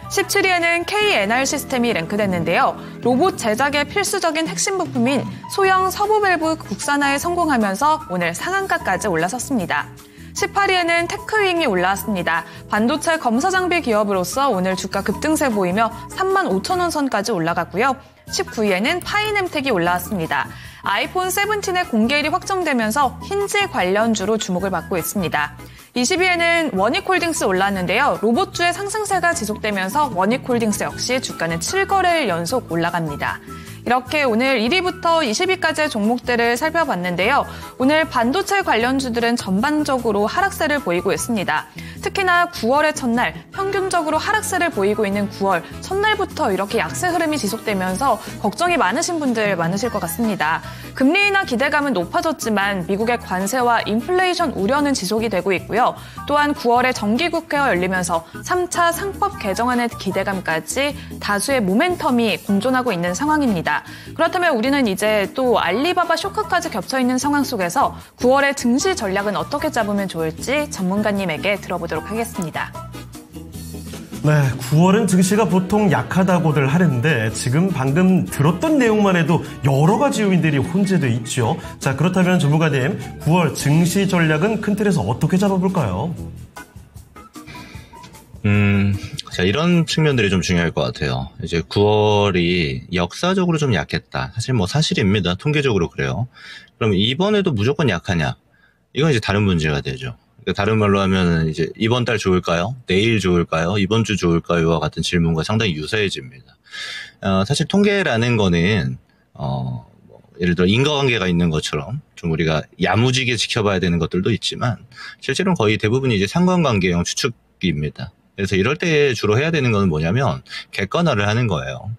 17위에는 KNR 시스템이 랭크됐는데요. 로봇 제작의 필수적인 핵심 부품인 소형 서부 밸브 국산화에 성공하면서 오늘 상한가까지 올라섰습니다. 18위에는 테크윙이 올라왔습니다. 반도체 검사 장비 기업으로서 오늘 주가 급등세 보이며 35,000원 선까지 올라갔고요. 19위에는 파이넴텍이 올라왔습니다. 아이폰 17의 공개일이 확정되면서 힌지 관련주로 주목을 받고 있습니다. 20위에는 원익홀딩스 올라왔는데요. 로봇주의 상승세가 지속되면서 원익홀딩스 역시 주가는 7거래일 연속 올라갑니다. 이렇게 오늘 1위부터 20위까지의 종목들을 살펴봤는데요. 오늘 반도체 관련주들은 전반적으로 하락세를 보이고 있습니다. 특히나 9월의 첫날, 평균적으로 하락세를 보이고 있는 9월 첫날부터 이렇게 약세 흐름이 지속되면서 걱정이 많으신 분들 많으실 것 같습니다. 금리 인하 기대감은 높아졌지만 미국의 관세와 인플레이션 우려는 지속이 되고 있고요. 또한 9월에 정기국회가 열리면서 3차 상법 개정안의 기대감까지 다수의 모멘텀이 공존하고 있는 상황입니다. 그렇다면 우리는 이제 또 알리바바 쇼크까지 겹쳐있는 상황 속에서 9월의 증시 전략은 어떻게 잡으면 좋을지 전문가님에게 들어보도록 하겠습니다. 네, 9월은 증시가 보통 약하다고들 하는데 지금 방금 들었던 내용만 해도 여러 가지 요인들이 혼재돼 있죠. 자, 그렇다면 전문가님, 9월 증시 전략은 큰 틀에서 어떻게 잡아볼까요? 자, 이런 측면들이 좀 중요할 것 같아요. 이제 9월이 역사적으로 좀 약했다. 사실 뭐 사실입니다. 통계적으로 그래요. 그럼 이번에도 무조건 약하냐? 이건 이제 다른 문제가 되죠. 그러니까 다른 말로 하면은 이제 이번 달 좋을까요? 내일 좋을까요? 이번 주 좋을까요?와 같은 질문과 상당히 유사해집니다. 사실 통계라는 거는 예를 들어 인과관계가 있는 것처럼 좀 우리가 야무지게 지켜봐야 되는 것들도 있지만 실제로는 거의 대부분이 이제 상관관계형 추측입니다. 그래서 이럴 때 주로 해야 되는 건 뭐냐면 객관화를 하는 거예요.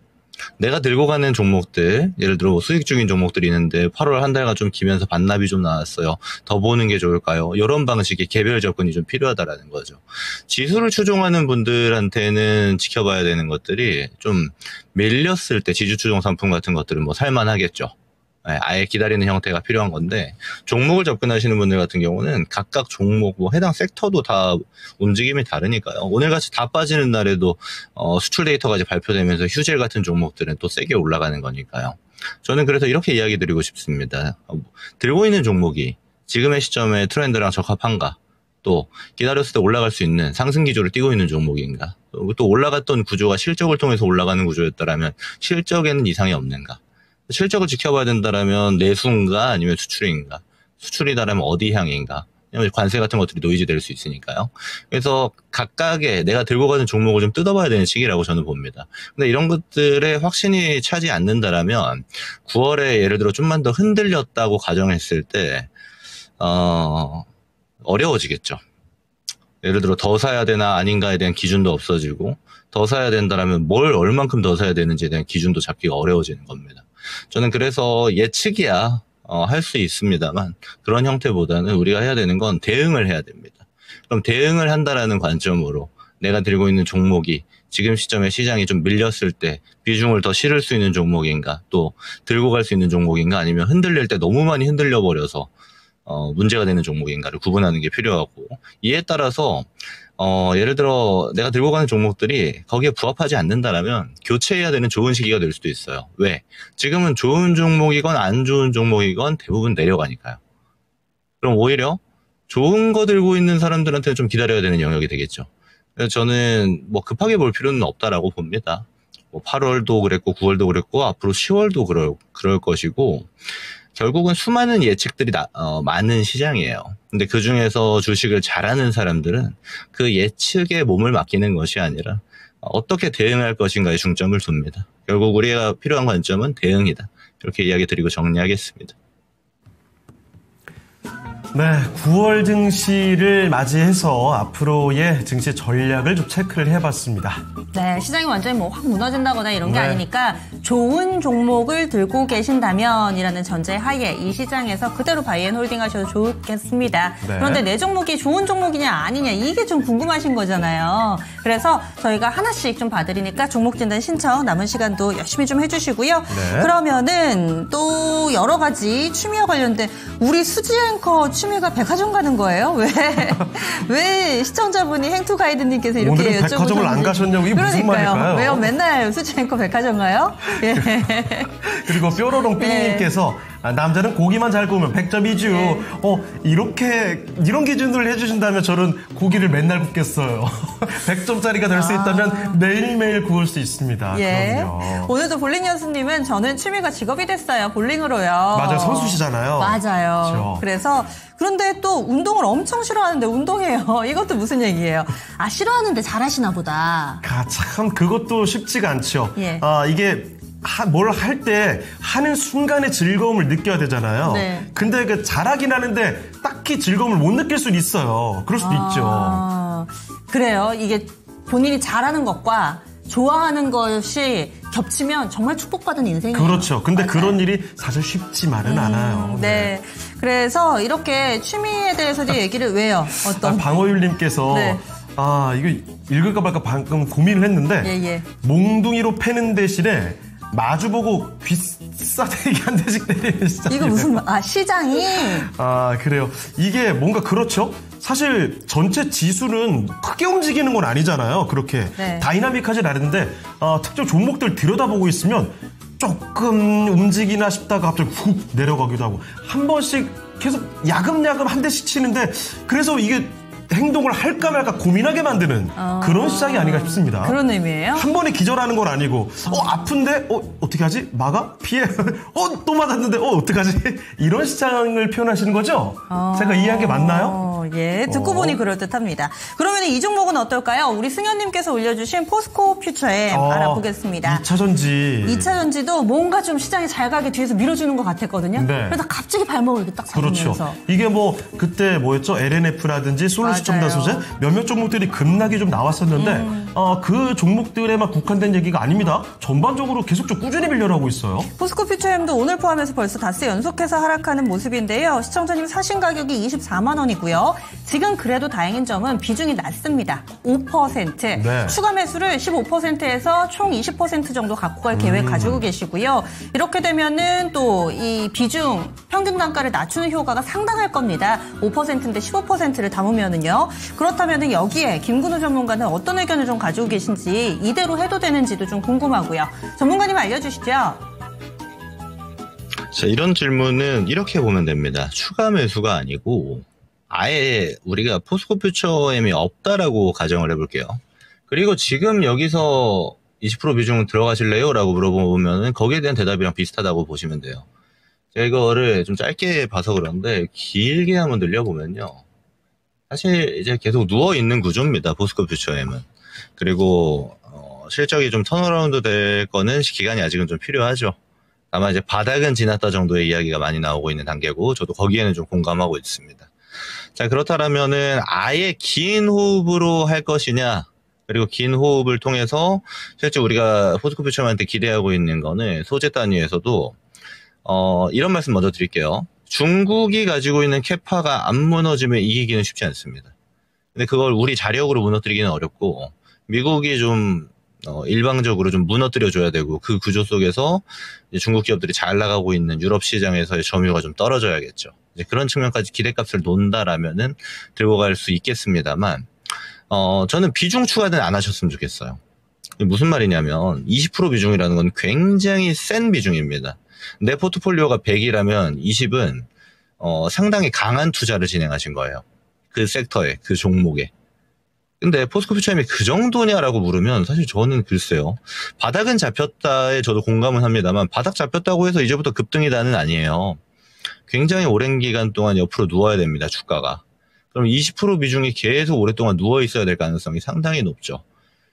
내가 들고 가는 종목들, 예를 들어 수익 중인 종목들이 있는데 8월 한 달간 좀 기면서 반납이 좀 나왔어요. 더 보는 게 좋을까요? 이런 방식의 개별 접근이 좀 필요하다라는 거죠. 지수를 추종하는 분들한테는 지켜봐야 되는 것들이 좀 밀렸을 때 지주 추종 상품 같은 것들은 뭐 살만하겠죠. 아예 기다리는 형태가 필요한 건데, 종목을 접근하시는 분들 같은 경우는 각각 종목, 뭐 해당 섹터도 다 움직임이 다르니까요. 오늘같이 다 빠지는 날에도 수출 데이터가 이제 발표되면서 휴젤 같은 종목들은 또 세게 올라가는 거니까요. 저는 그래서 이렇게 이야기 드리고 싶습니다. 들고 있는 종목이 지금의 시점에 트렌드랑 적합한가? 또 기다렸을 때 올라갈 수 있는 상승 기조를 띄고 있는 종목인가? 또 올라갔던 구조가 실적을 통해서 올라가는 구조였다라면 실적에는 이상이 없는가? 실적을 지켜봐야 된다라면 내수인가 아니면 수출인가? 수출이다라면 어디 향인가? 왜냐면 관세 같은 것들이 노이즈 될 수 있으니까요. 그래서 각각의 내가 들고 가는 종목을 좀 뜯어봐야 되는 시기라고 저는 봅니다. 근데 이런 것들에 확신이 차지 않는다라면 9월에 예를 들어 좀만 더 흔들렸다고 가정했을 때 어려워지겠죠. 예를 들어 더 사야 되나 아닌가에 대한 기준도 없어지고, 더 사야 된다라면 뭘 얼만큼 더 사야 되는지에 대한 기준도 잡기가 어려워지는 겁니다. 저는 그래서 예측이야 할 수 있습니다만, 그런 형태보다는 우리가 해야 되는 건 대응을 해야 됩니다. 그럼 대응을 한다라는 관점으로 내가 들고 있는 종목이 지금 시점에 시장이 좀 밀렸을 때 비중을 더 실을 수 있는 종목인가, 또 들고 갈 수 있는 종목인가, 아니면 흔들릴 때 너무 많이 흔들려 버려서 문제가 되는 종목인가를 구분하는 게 필요하고, 이에 따라서 예를 들어 내가 들고 가는 종목들이 거기에 부합하지 않는다라면 교체해야 되는 좋은 시기가 될 수도 있어요. 왜? 지금은 좋은 종목이건 안 좋은 종목이건 대부분 내려가니까요. 그럼 오히려 좋은 거 들고 있는 사람들한테는 좀 기다려야 되는 영역이 되겠죠. 그래서 저는 뭐 급하게 볼 필요는 없다라고 봅니다. 뭐 8월도 그랬고 9월도 그랬고 앞으로 10월도 그럴 것이고, 결국은 수많은 예측들이 많은 시장이에요. 근데 그 중에서 주식을 잘하는 사람들은 그 예측에 몸을 맡기는 것이 아니라 어떻게 대응할 것인가에 중점을 둡니다. 결국 우리가 필요한 관점은 대응이다. 이렇게 이야기 드리고 정리하겠습니다. 네, 9월 증시를 맞이해서 앞으로의 증시 전략을 좀 체크를 해봤습니다. 네, 시장이 완전히 뭐 확 무너진다거나 이런 게 아니니까 좋은 종목을 들고 계신다면이라는 전제 하에 이 시장에서 그대로 바이앤홀딩 하셔도 좋겠습니다. 네. 그런데 내 종목이 좋은 종목이냐 아니냐 이게 좀 궁금하신 거잖아요. 그래서 저희가 하나씩 좀 봐드리니까 종목 진단 신청 남은 시간도 열심히 좀 해주시고요. 네. 그러면은 또 여러 가지 취미와 관련된 우리 수지 앵커 취미가 백화점 가는 거예요? 왜 시청자분이 행투 가이드님께서 이렇게 오늘은 백화점을 안 가셨냐고 이게 무슨 말일까요? 왜요? 맨날 수지 앵커 백화점 가요? 예. 그리고 뾰로롱 삐님께서 남자는 고기만 잘 구우면 100점이죠. 네. 이런 기준을 해주신다면 저는 고기를 맨날 굽겠어요. 100점짜리가 될 수 있다면 매일매일 구울 수 있습니다. 예. 그럼요. 오늘도 볼링 연수님은 저는 취미가 직업이 됐어요. 볼링으로요. 맞아요. 선수시잖아요. 맞아요. 그렇죠. 그래서 그런데 또 운동을 엄청 싫어하는데 운동해요. 이것도 무슨 얘기예요? 싫어하는데 잘하시나 보다. 참 그것도 쉽지가 않죠. 예. 이게 뭘 할 때 하는 순간의 즐거움을 느껴야 되잖아요. 네. 근데 그 잘하긴 하는데 딱히 즐거움을 못 느낄 수는 있어요. 그럴 수도 있죠. 그래요. 이게 본인이 잘하는 것과 좋아하는 것이 겹치면 정말 축복받은 인생이에요. 그렇죠. 근데 맞아요. 그런 일이 사실 쉽지만은 않아요. 네. 그래서 이렇게 취미에 대해서도 얘기를 왜요? 방어율님께서 네. 이거 읽을까 말까 방금 고민을 했는데 예. 몽둥이로 패는 대신에 마주보고 귀싸대기 한 대씩 때리는 시장. 이거 무슨 시장이? 그래요. 이게 뭔가 그렇죠. 사실 전체 지수는 크게 움직이는 건 아니잖아요. 그렇게 네. 다이나믹하진 않은데 특정 종목들 들여다보고 있으면 조금 움직이나 싶다가 갑자기 훅 내려가기도 하고 한 번씩 계속 야금야금 한 대씩 치는데 그래서 이게 행동을 할까 말까 고민하게 만드는 그런 시장이 아닌가 싶습니다. 그런 의미예요? 한 번에 기절하는 건 아니고 아픈데 어떻게 하지? 막아? 피해? 또 맞았는데 어떡하지? 이런 시장을 표현하시는 거죠? 제가 이해한 게 맞나요? 예, 듣고 보니 그럴듯합니다. 그러면 이 종목은 어떨까요? 우리 승현님께서 올려주신 포스코 퓨처엠 알아보겠습니다. 2차전지. 2차전지도 뭔가 좀 시장이 잘 가게 뒤에서 밀어주는 것 같았거든요. 네. 그래서 갑자기 발목을 이렇게 딱 잡으면서. 그렇죠. 이게 그때 뭐였죠? LNF라든지 솔루션 최첨단 소재 몇몇 종목들이 급락이 좀 나왔었는데 그 종목들에만 국한된 얘기가 아닙니다. 전반적으로 계속 좀 꾸준히 밀려나고 있어요. 포스코 퓨처엠도 오늘 포함해서 벌써 닷새 연속해서 하락하는 모습인데요. 시청자님 사신 가격이 24만 원이고요. 지금 그래도 다행인 점은 비중이 낮습니다. 5%. 네. 추가 매수를 15%에서 총 20% 정도 갖고 갈 계획 가지고 계시고요. 이렇게 되면은 또 이 비중 평균 단가를 낮추는 효과가 상당할 겁니다. 5%인데 15%를 담으면은요. 그렇다면은 여기에 김근우 전문가는 어떤 의견을 좀 가지고 계신지 이대로 해도 되는지도 좀 궁금하고요. 전문가님 알려주시죠. 자, 이런 질문은 이렇게 보면 됩니다. 추가 매수가 아니고 아예 우리가 포스코 퓨처엠이 없다라고 가정을 해볼게요. 그리고 지금 여기서 20% 비중 들어가실래요? 라고 물어보면 거기에 대한 대답이랑 비슷하다고 보시면 돼요. 제가 이거를 좀 짧게 봐서 그런데 길게 한번 들려보면요. 사실 이제 계속 누워있는 구조입니다. 포스코 퓨처엠은. 그리고 실적이 좀 턴어라운드 될 거는 기간이 아직은 좀 필요하죠. 다만 이제 바닥은 지났다 정도의 이야기가 많이 나오고 있는 단계고 저도 거기에는 좀 공감하고 있습니다. 자, 그렇다면은 아예 긴 호흡으로 할 것이냐, 그리고 긴 호흡을 통해서 실제 우리가 포스코 퓨처엠한테 기대하고 있는 거는 소재 단위에서도 이런 말씀 먼저 드릴게요. 중국이 가지고 있는 캐파가 안 무너지면 이기기는 쉽지 않습니다. 근데 그걸 우리 자력으로 무너뜨리기는 어렵고 미국이 좀 일방적으로 좀 무너뜨려줘야 되고 그 구조 속에서 이제 중국 기업들이 잘 나가고 있는 유럽 시장에서의 점유율가 좀 떨어져야겠죠. 이제 그런 측면까지 기대값을 논다라면은 들고 갈 수 있겠습니다만 저는 비중 추가는 안 하셨으면 좋겠어요. 무슨 말이냐면 20% 비중이라는 건 굉장히 센 비중입니다. 내 포트폴리오가 100이라면 20은 상당히 강한 투자를 진행하신 거예요. 그 섹터에, 그 종목에. 근데 포스코 퓨처엠이 그 정도냐라고 물으면 사실 저는 글쎄요. 바닥은 잡혔다에 저도 공감은 합니다만 바닥 잡혔다고 해서 이제부터 급등이다는 아니에요. 굉장히 오랜 기간 동안 옆으로 누워야 됩니다. 주가가. 그럼 20% 비중이 계속 오랫동안 누워 있어야 될 가능성이 상당히 높죠.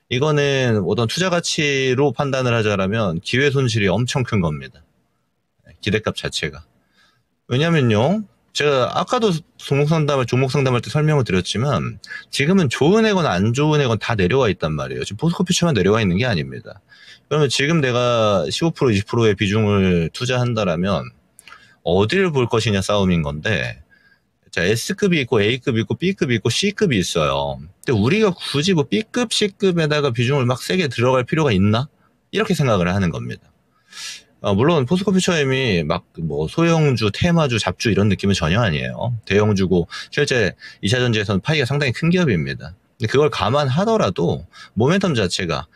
이거는 어떤 투자 가치로 판단을 하자라면 기회 손실이 엄청 큰 겁니다. 기대값 자체가. 왜냐면요. 제가 아까도 종목 상담할 때 설명을 드렸지만 지금은 좋은 애건 안 좋은 애건 다 내려와 있단 말이에요. 지금 포스코 퓨처만 내려와 있는 게 아닙니다. 그러면 지금 내가 15% 20%의 비중을 투자한다라면 어디를 볼 것이냐 싸움인 건데 자, S급이 있고 A급이 있고 B급이 있고 C급이 있어요. 근데 우리가 굳이 뭐 B급, C급에다가 비중을 막 세게 들어갈 필요가 있나? 이렇게 생각을 하는 겁니다. 물론 포스코 퓨처엠이 막 뭐 소형주, 테마주, 잡주 이런 느낌은 전혀 아니에요. 대형주고 실제 2차전지에서는 파이가 상당히 큰 기업입니다. 근데 그걸 감안하더라도 모멘텀 자체가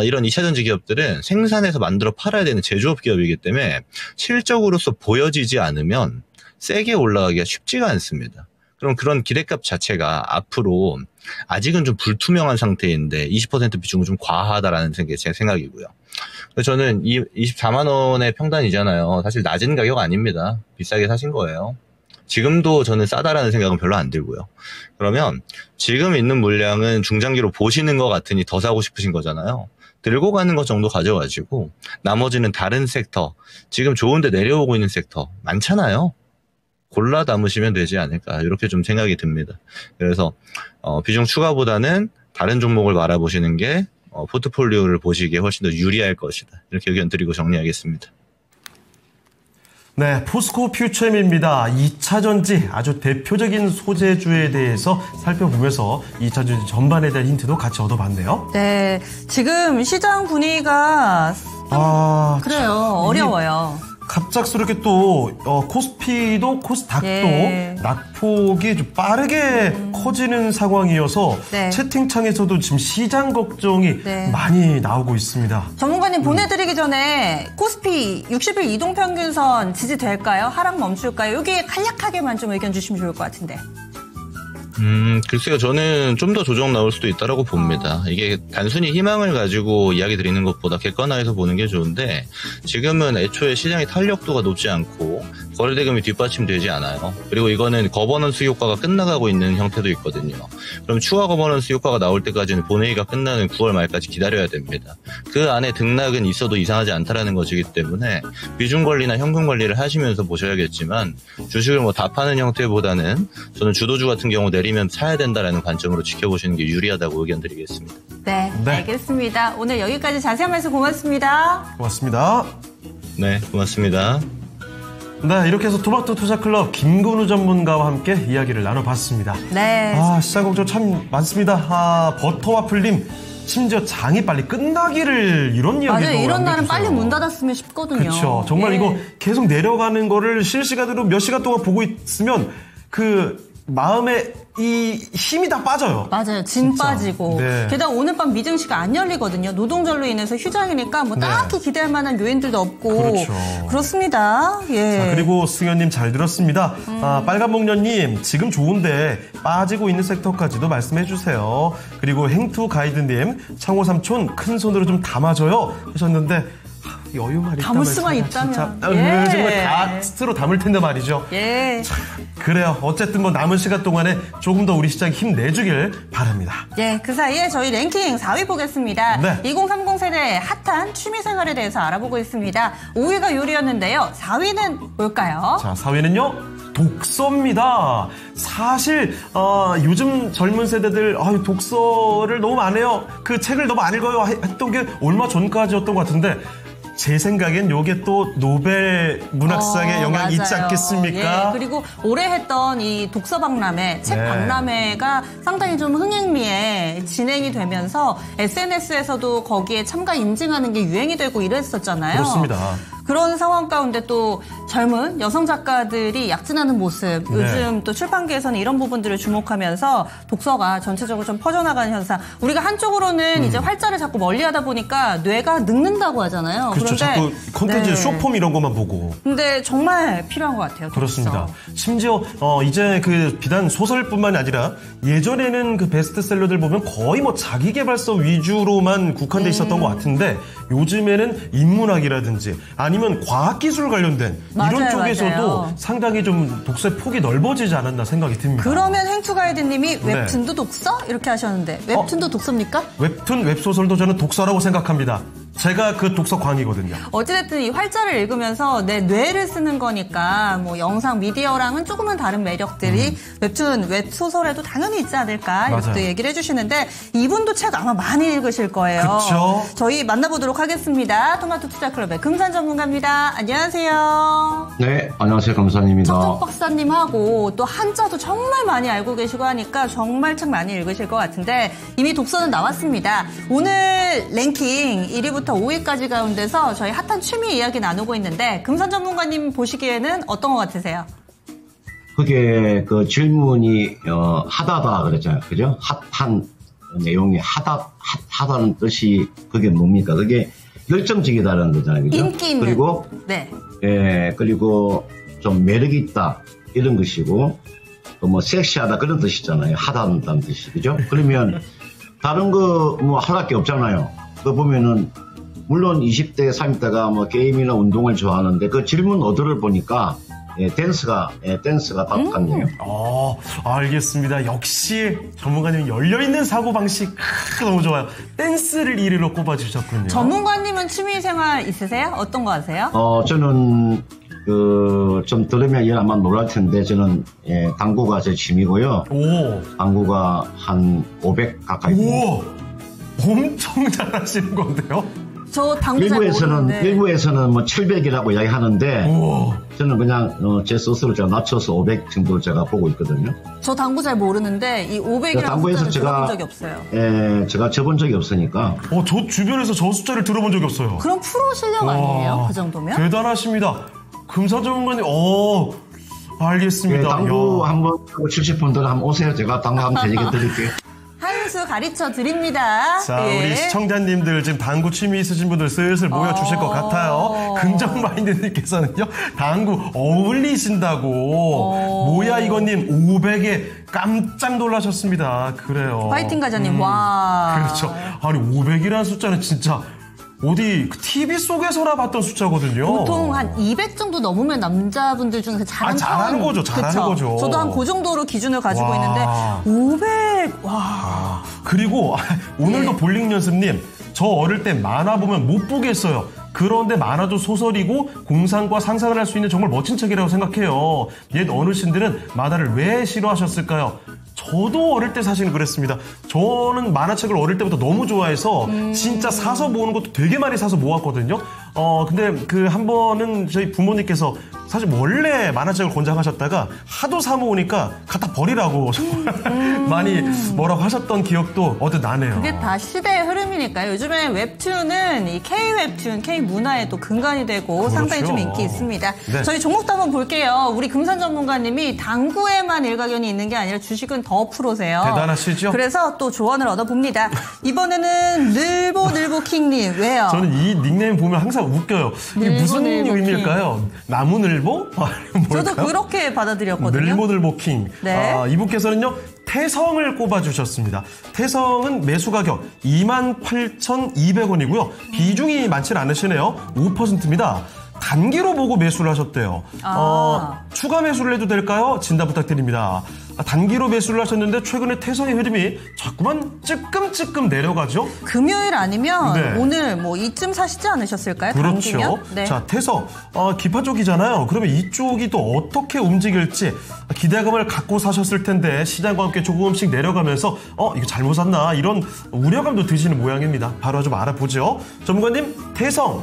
이런 2차전지 기업들은 생산해서 만들어 팔아야 되는 제조업 기업이기 때문에 실적으로서 보여지지 않으면 세게 올라가기가 쉽지가 않습니다. 그럼 그런 기대값 자체가 앞으로 아직은 좀 불투명한 상태인데 20% 비중은 좀 과하다라는 게 제 생각이고요. 그래서 저는 24만 원의 평단이잖아요. 사실 낮은 가격 아닙니다. 비싸게 사신 거예요. 지금도 저는 싸다라는 생각은 별로 안 들고요. 그러면 지금 있는 물량은 중장기로 보시는 것 같으니 더 사고 싶으신 거잖아요. 들고 가는 것 정도 가져가지고 나머지는 다른 섹터, 지금 좋은데 내려오고 있는 섹터 많잖아요. 골라 담으시면 되지 않을까 이렇게 좀 생각이 듭니다. 그래서 비중 추가보다는 다른 종목을 바라보시는 게 포트폴리오를 보시기에 훨씬 더 유리할 것이다. 이렇게 의견 드리고 정리하겠습니다. 네, 포스코 퓨처엠입니다. 2차전지 아주 대표적인 소재주에 대해서 살펴보면서 2차전지 전반에 대한 힌트도 같이 얻어봤네요. 네, 지금 시장 분위기가 그래요. 어려워요. 갑작스럽게 또 코스피도 코스닥도 예. 낙폭이 좀 빠르게 커지는 상황이어서 네. 채팅창에서도 지금 시장 걱정이 네. 많이 나오고 있습니다. 전문가님 보내드리기 전에 코스피 60일 이동평균선 지지될까요? 하락 멈출까요? 여기에 간략하게만 좀 의견 주시면 좋을 것 같은데. 글쎄요. 저는 좀 더 조정 나올 수도 있다라고 봅니다. 이게 단순히 희망을 가지고 이야기 드리는 것보다 객관화해서 보는 게 좋은데 지금은 애초에 시장의 탄력도가 높지 않고 거래대금이 뒷받침되지 않아요. 그리고 이거는 거버넌스 효과가 끝나가고 있는 형태도 있거든요. 그럼 추가 거버넌스 효과가 나올 때까지는 본회의가 끝나는 9월 말까지 기다려야 됩니다. 그 안에 등락은 있어도 이상하지 않다라는 것이기 때문에 비중 관리나 현금 관리를 하시면서 보셔야겠지만 주식을 뭐 다 파는 형태보다는 저는 주도주 같은 경우 내리면 사야 된다라는 관점으로 지켜보시는 게 유리하다고 의견 드리겠습니다. 네, 알겠습니다. 오늘 여기까지 자세한 말씀 고맙습니다. 고맙습니다. 네, 고맙습니다. 네, 이렇게 해서 토마토 투자클럽 김건우 전문가와 함께 이야기를 나눠봤습니다. 네. 시장 걱정 참 많습니다. 버터와플님, 심지어 장이 빨리 끝나기를 이런 이야기도 맞아요. 이런 날은 남겨주세요. 빨리 문 닫았으면 싶거든요. 그렇죠. 정말 예. 이거 계속 내려가는 거를 실시간으로 몇 시간 동안 보고 있으면 그 마음에 이 힘이 다 빠져요. 맞아요. 진 진짜. 빠지고. 네. 게다가 오늘 밤 미증시가 안 열리거든요. 노동절로 인해서 휴장이니까 뭐 딱히 기대할 만한 요인들도 없고. 그렇죠. 그렇습니다. 예. 자, 그리고 승현님 잘 들었습니다. 빨간목련님, 지금 좋은데 빠지고 있는 섹터까지도 말씀해 주세요. 그리고 행투 가이드님, 창호삼촌 큰 손으로 좀 담아줘요 하셨는데 여유만 있다면 담을 수만 있다면. 정말 다 스스로 담을 텐데 말이죠. 예. 그래요. 어쨌든 뭐 남은 시간 동안에 조금 더 우리 시장이 힘내주길 바랍니다. 예, 그 사이에 저희 랭킹 4위 보겠습니다. 네. 2030 세대의 핫한 취미생활에 대해서 알아보고 있습니다. 5위가 요리였는데요. 4위는 뭘까요? 자, 4위는요. 독서입니다. 사실 요즘 젊은 세대들 독서를 너무 안 해요. 그 책을 너무 안 읽어요 했던 게 얼마 전까지였던 것 같은데 제 생각엔 요게 또 노벨 문학상의 영향이 맞아요. 있지 않겠습니까? 예, 그리고 올해 했던 이 독서박람회, 책 네. 박람회가 상당히 좀 흥행미에 진행이 되면서 SNS에서도 거기에 참가 인증하는 게 유행이 되고 이랬었잖아요. 그렇습니다. 그런 상황 가운데 또 젊은 여성 작가들이 약진하는 모습, 요즘 또 출판계에서는 이런 부분들을 주목하면서 독서가 전체적으로 좀 퍼져나가는 현상. 우리가 한쪽으로는 이제 활자를 자꾸 멀리하다 보니까 뇌가 늙는다고 하잖아요. 그렇죠. 그런데 자꾸 콘텐츠 쇼폼 이런 것만 보고. 근데 정말 필요한 것 같아요. 독서. 그렇습니다. 심지어 이제 그 비단 소설뿐만이 아니라 예전에는 그 베스트셀러들 보면 거의 뭐 자기계발서 위주로만 국한돼 있었던 것 같은데 요즘에는 인문학이라든지 아니면 과학기술 관련된 맞아요, 이런 쪽에서도 맞아요. 상당히 좀 독서의 폭이 넓어지지 않았나 생각이 듭니다. 그러면 행투가이드님이 웹툰도 독서? 이렇게 하셨는데 웹툰도 독서입니까? 웹툰, 웹소설도 저는 독서라고 생각합니다. 제가 그 독서 광이거든요. 어찌됐든 이 활자를 읽으면서 내 뇌를 쓰는 거니까 뭐 영상 미디어랑은 조금은 다른 매력들이 웹툰, 웹소설에도 당연히 있지 않을까 이렇게 맞아요. 또 얘기를 해주시는데 이분도 책 아마 많이 읽으실 거예요. 그쵸. 저희 만나보도록 하겠습니다. 토마토 투자클럽의 금산 전문가입니다. 안녕하세요. 네, 안녕하세요. 감사합니다. 척척 박사님하고 또 한자도 정말 많이 알고 계시고 하니까 정말 책 많이 읽으실 것 같은데 이미 독서는 나왔습니다. 오늘 랭킹 1위부터 5위까지 가운데서 저희 핫한 취미 이야기 나누고 있는데 금산 전문가님 보시기에는 어떤 것 같으세요? 그게 그 질문이 핫하다 그랬잖아요. 그죠? 핫한 내용이 핫하다는 뜻이 그게 뭡니까? 그게 열정적이다라는 거잖아요. 그죠? 인기 있는. 그리고 네. 그리고 좀 매력이 있다 이런 것이고 또 뭐 섹시하다 그런 뜻이잖아요. 핫하다는 뜻이. 그죠? 그러면 다른 거 뭐 할 게 없잖아요. 그거 보면은 물론 20대, 30대가 뭐 게임이나 운동을 좋아하는데 그 질문 어도를 보니까 댄스가 답 같네요. 알겠습니다. 역시 전문가님 열려있는 사고방식 너무 좋아요. 댄스를 1위로 꼽아주셨군요. 전문가님은 취미생활 있으세요? 어떤 거 하세요? 저는 좀 들으면 얘 아마 놀랄 텐데 저는 당구가 제 취미고요. 당구가 한 500 가까이. 오, 엄청 잘하시는 건데요? 저 당구 잘 모르는데. 일부에서는 뭐 700이라고 이야기하는데 저는 그냥 제 스스로 제가 낮춰서 500 정도를 제가 보고 있거든요. 저 당구 잘 모르는데 이 500이라는 당구에서 숫자를 들어본 적이 없어요. 제가 쳐본 적이 없으니까. 저 주변에서 저 숫자를 들어본 적이 없어요. 그럼 프로 실력 아니에요? 그 정도면? 대단하십니다. 금사 전문가님, 알겠습니다. 당구 한번 하고 70분들 한번 오세요. 제가 당구 한번 얘기 드릴게요. 한 수 가르쳐 드립니다. 자, 우리 시청자님들 지금 당구 취미 있으신 분들 슬슬 모여주실 것 같아요. 긍정 마인드님께서는요, 당구 어울리신다고. 뭐야 이거님 500에 깜짝 놀라셨습니다. 그래요. 파이팅 가자님, 와. 그렇죠. 아니 500이라는 숫자는 진짜 어디 TV 속에서나 봤던 숫자거든요. 보통 한 200 정도 넘으면 남자분들 중에서 잘하는 거죠. 잘하는 거죠. 저도 한 그 정도로 기준을 가지고 있는데 500. 와. 그리고 오늘도 볼링 연습님, 저 어릴 때 만화 보면 못 보겠어요. 그런데 만화도 소설이고 공상과 상상을 할 수 있는 정말 멋진 책이라고 생각해요. 옛 어르신들은 만화를 왜 싫어하셨을까요? 저도 어릴 때 사실은 그랬습니다. 저는 만화책을 어릴 때부터 너무 좋아해서 진짜 사서 모으는 것도 되게 많이 사서 모았거든요. 근데 그 한 번은 저희 부모님께서 사실 원래 만화책을 권장하셨다가 하도 사 모으니까 갖다 버리라고 정말 많이 뭐라고 하셨던 기억도 어디 나네요. 그게 다 시대의 흐름이니까요. 요즘에 웹툰은 이 K-웹툰, K-문화의 또 근간이 되고 그렇죠. 상당히 좀 인기 있습니다. 네. 저희 종목도 한번 볼게요. 우리 금산 전문가님이 당구에만 일가견이 있는 게 아니라 주식은 더 프로세요. 대단하시죠? 그래서 또 조언을 얻어봅니다. 이번에는 늘보킹님. 왜요? 저는 이 닉네임 보면 항상 웃겨요. 이게 무슨 늘보킹. 의미일까요? 나무늘보? 저도 그렇게 받아들였거든요. 늘보킹. 네. 이분께서는요, 태성을 꼽아주셨습니다. 태성은 매수 가격 28,200원이고요. 비중이 많지는 않으시네요. 5%입니다. 단기로 보고 매수를 하셨대요. 추가 매수를 해도 될까요? 진단 부탁드립니다. 단기로 매수를 하셨는데 최근에 태성의 흐름이 자꾸만 찔끔찔끔 내려가죠? 금요일 아니면 네. 오늘 뭐 이쯤 사시지 않으셨을까요? 그렇죠. 당기면? 네. 자, 태성 기파 쪽이잖아요. 그러면 이쪽이 또 어떻게 움직일지 기대감을 갖고 사셨을 텐데 시장과 함께 조금씩 내려가면서 이거 잘못 샀나 이런 우려감도 드시는 모양입니다. 바로 좀 알아보죠. 전문가님, 태성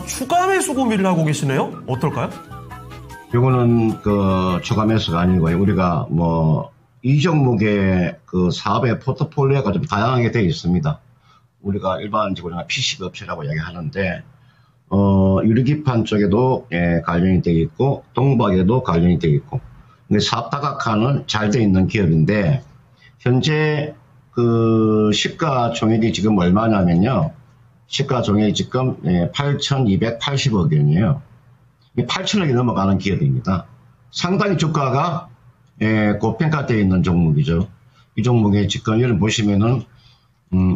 추가 매수 고민을 하고 계시네요. 어떨까요? 요거는 그 추가 매수가 아니고요. 우리가 뭐 이 종목의 그 사업의 포트폴리오가 좀 다양하게 되어 있습니다. 우리가 일반적으로 PCB 업체라고 이야기하는데 유리기판 쪽에도 관련이 되어 있고 동박에도 관련이 되어 있고 사업 다각화는 잘 되어 있는 기업인데 현재 그 시가총액이 지금 얼마냐면요. 시가총액이 지금 8,280억 원이에요. 8천억이 넘어가는 기업입니다. 상당히 주가가 고평가되어 있는 종목이죠. 이 종목에 지금 여러분 보시면은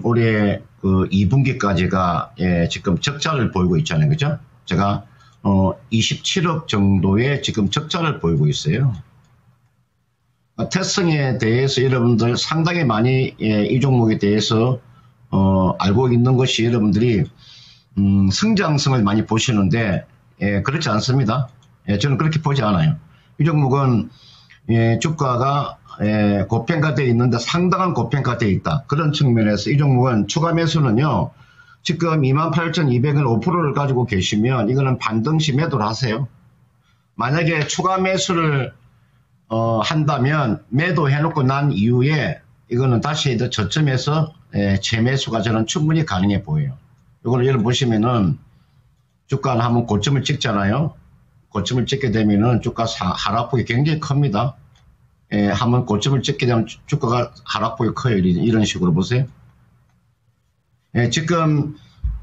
올해 그 2분기까지가 지금 적자를 보이고 있잖아요, 그죠? 제가 27억 정도의 지금 적자를 보이고 있어요. 태성에 대해서 여러분들 상당히 많이 이 종목에 대해서 알고 있는 것이 여러분들이 성장성을 많이 보시는데 그렇지 않습니다. 저는 그렇게 보지 않아요. 이 종목은 주가가 고평가되어 있는데 상당한 고평가되어 있다. 그런 측면에서 이 종목은 추가 매수는요. 지금 28,200원 5%를 가지고 계시면 이거는 반등시 매도를 하세요. 만약에 추가 매수를 한다면 매도해놓고 난 이후에 이거는 다시 저점에서 재매수가 저는 충분히 가능해 보여요. 이거를 여러분 보시면은 주가는 한번 고점을 찍잖아요. 고점을 찍게 되면은 주가 하락폭이 굉장히 큽니다. 한번 고점을 찍게 되면 주가가 하락폭이 커요. 이런 식으로 보세요. 지금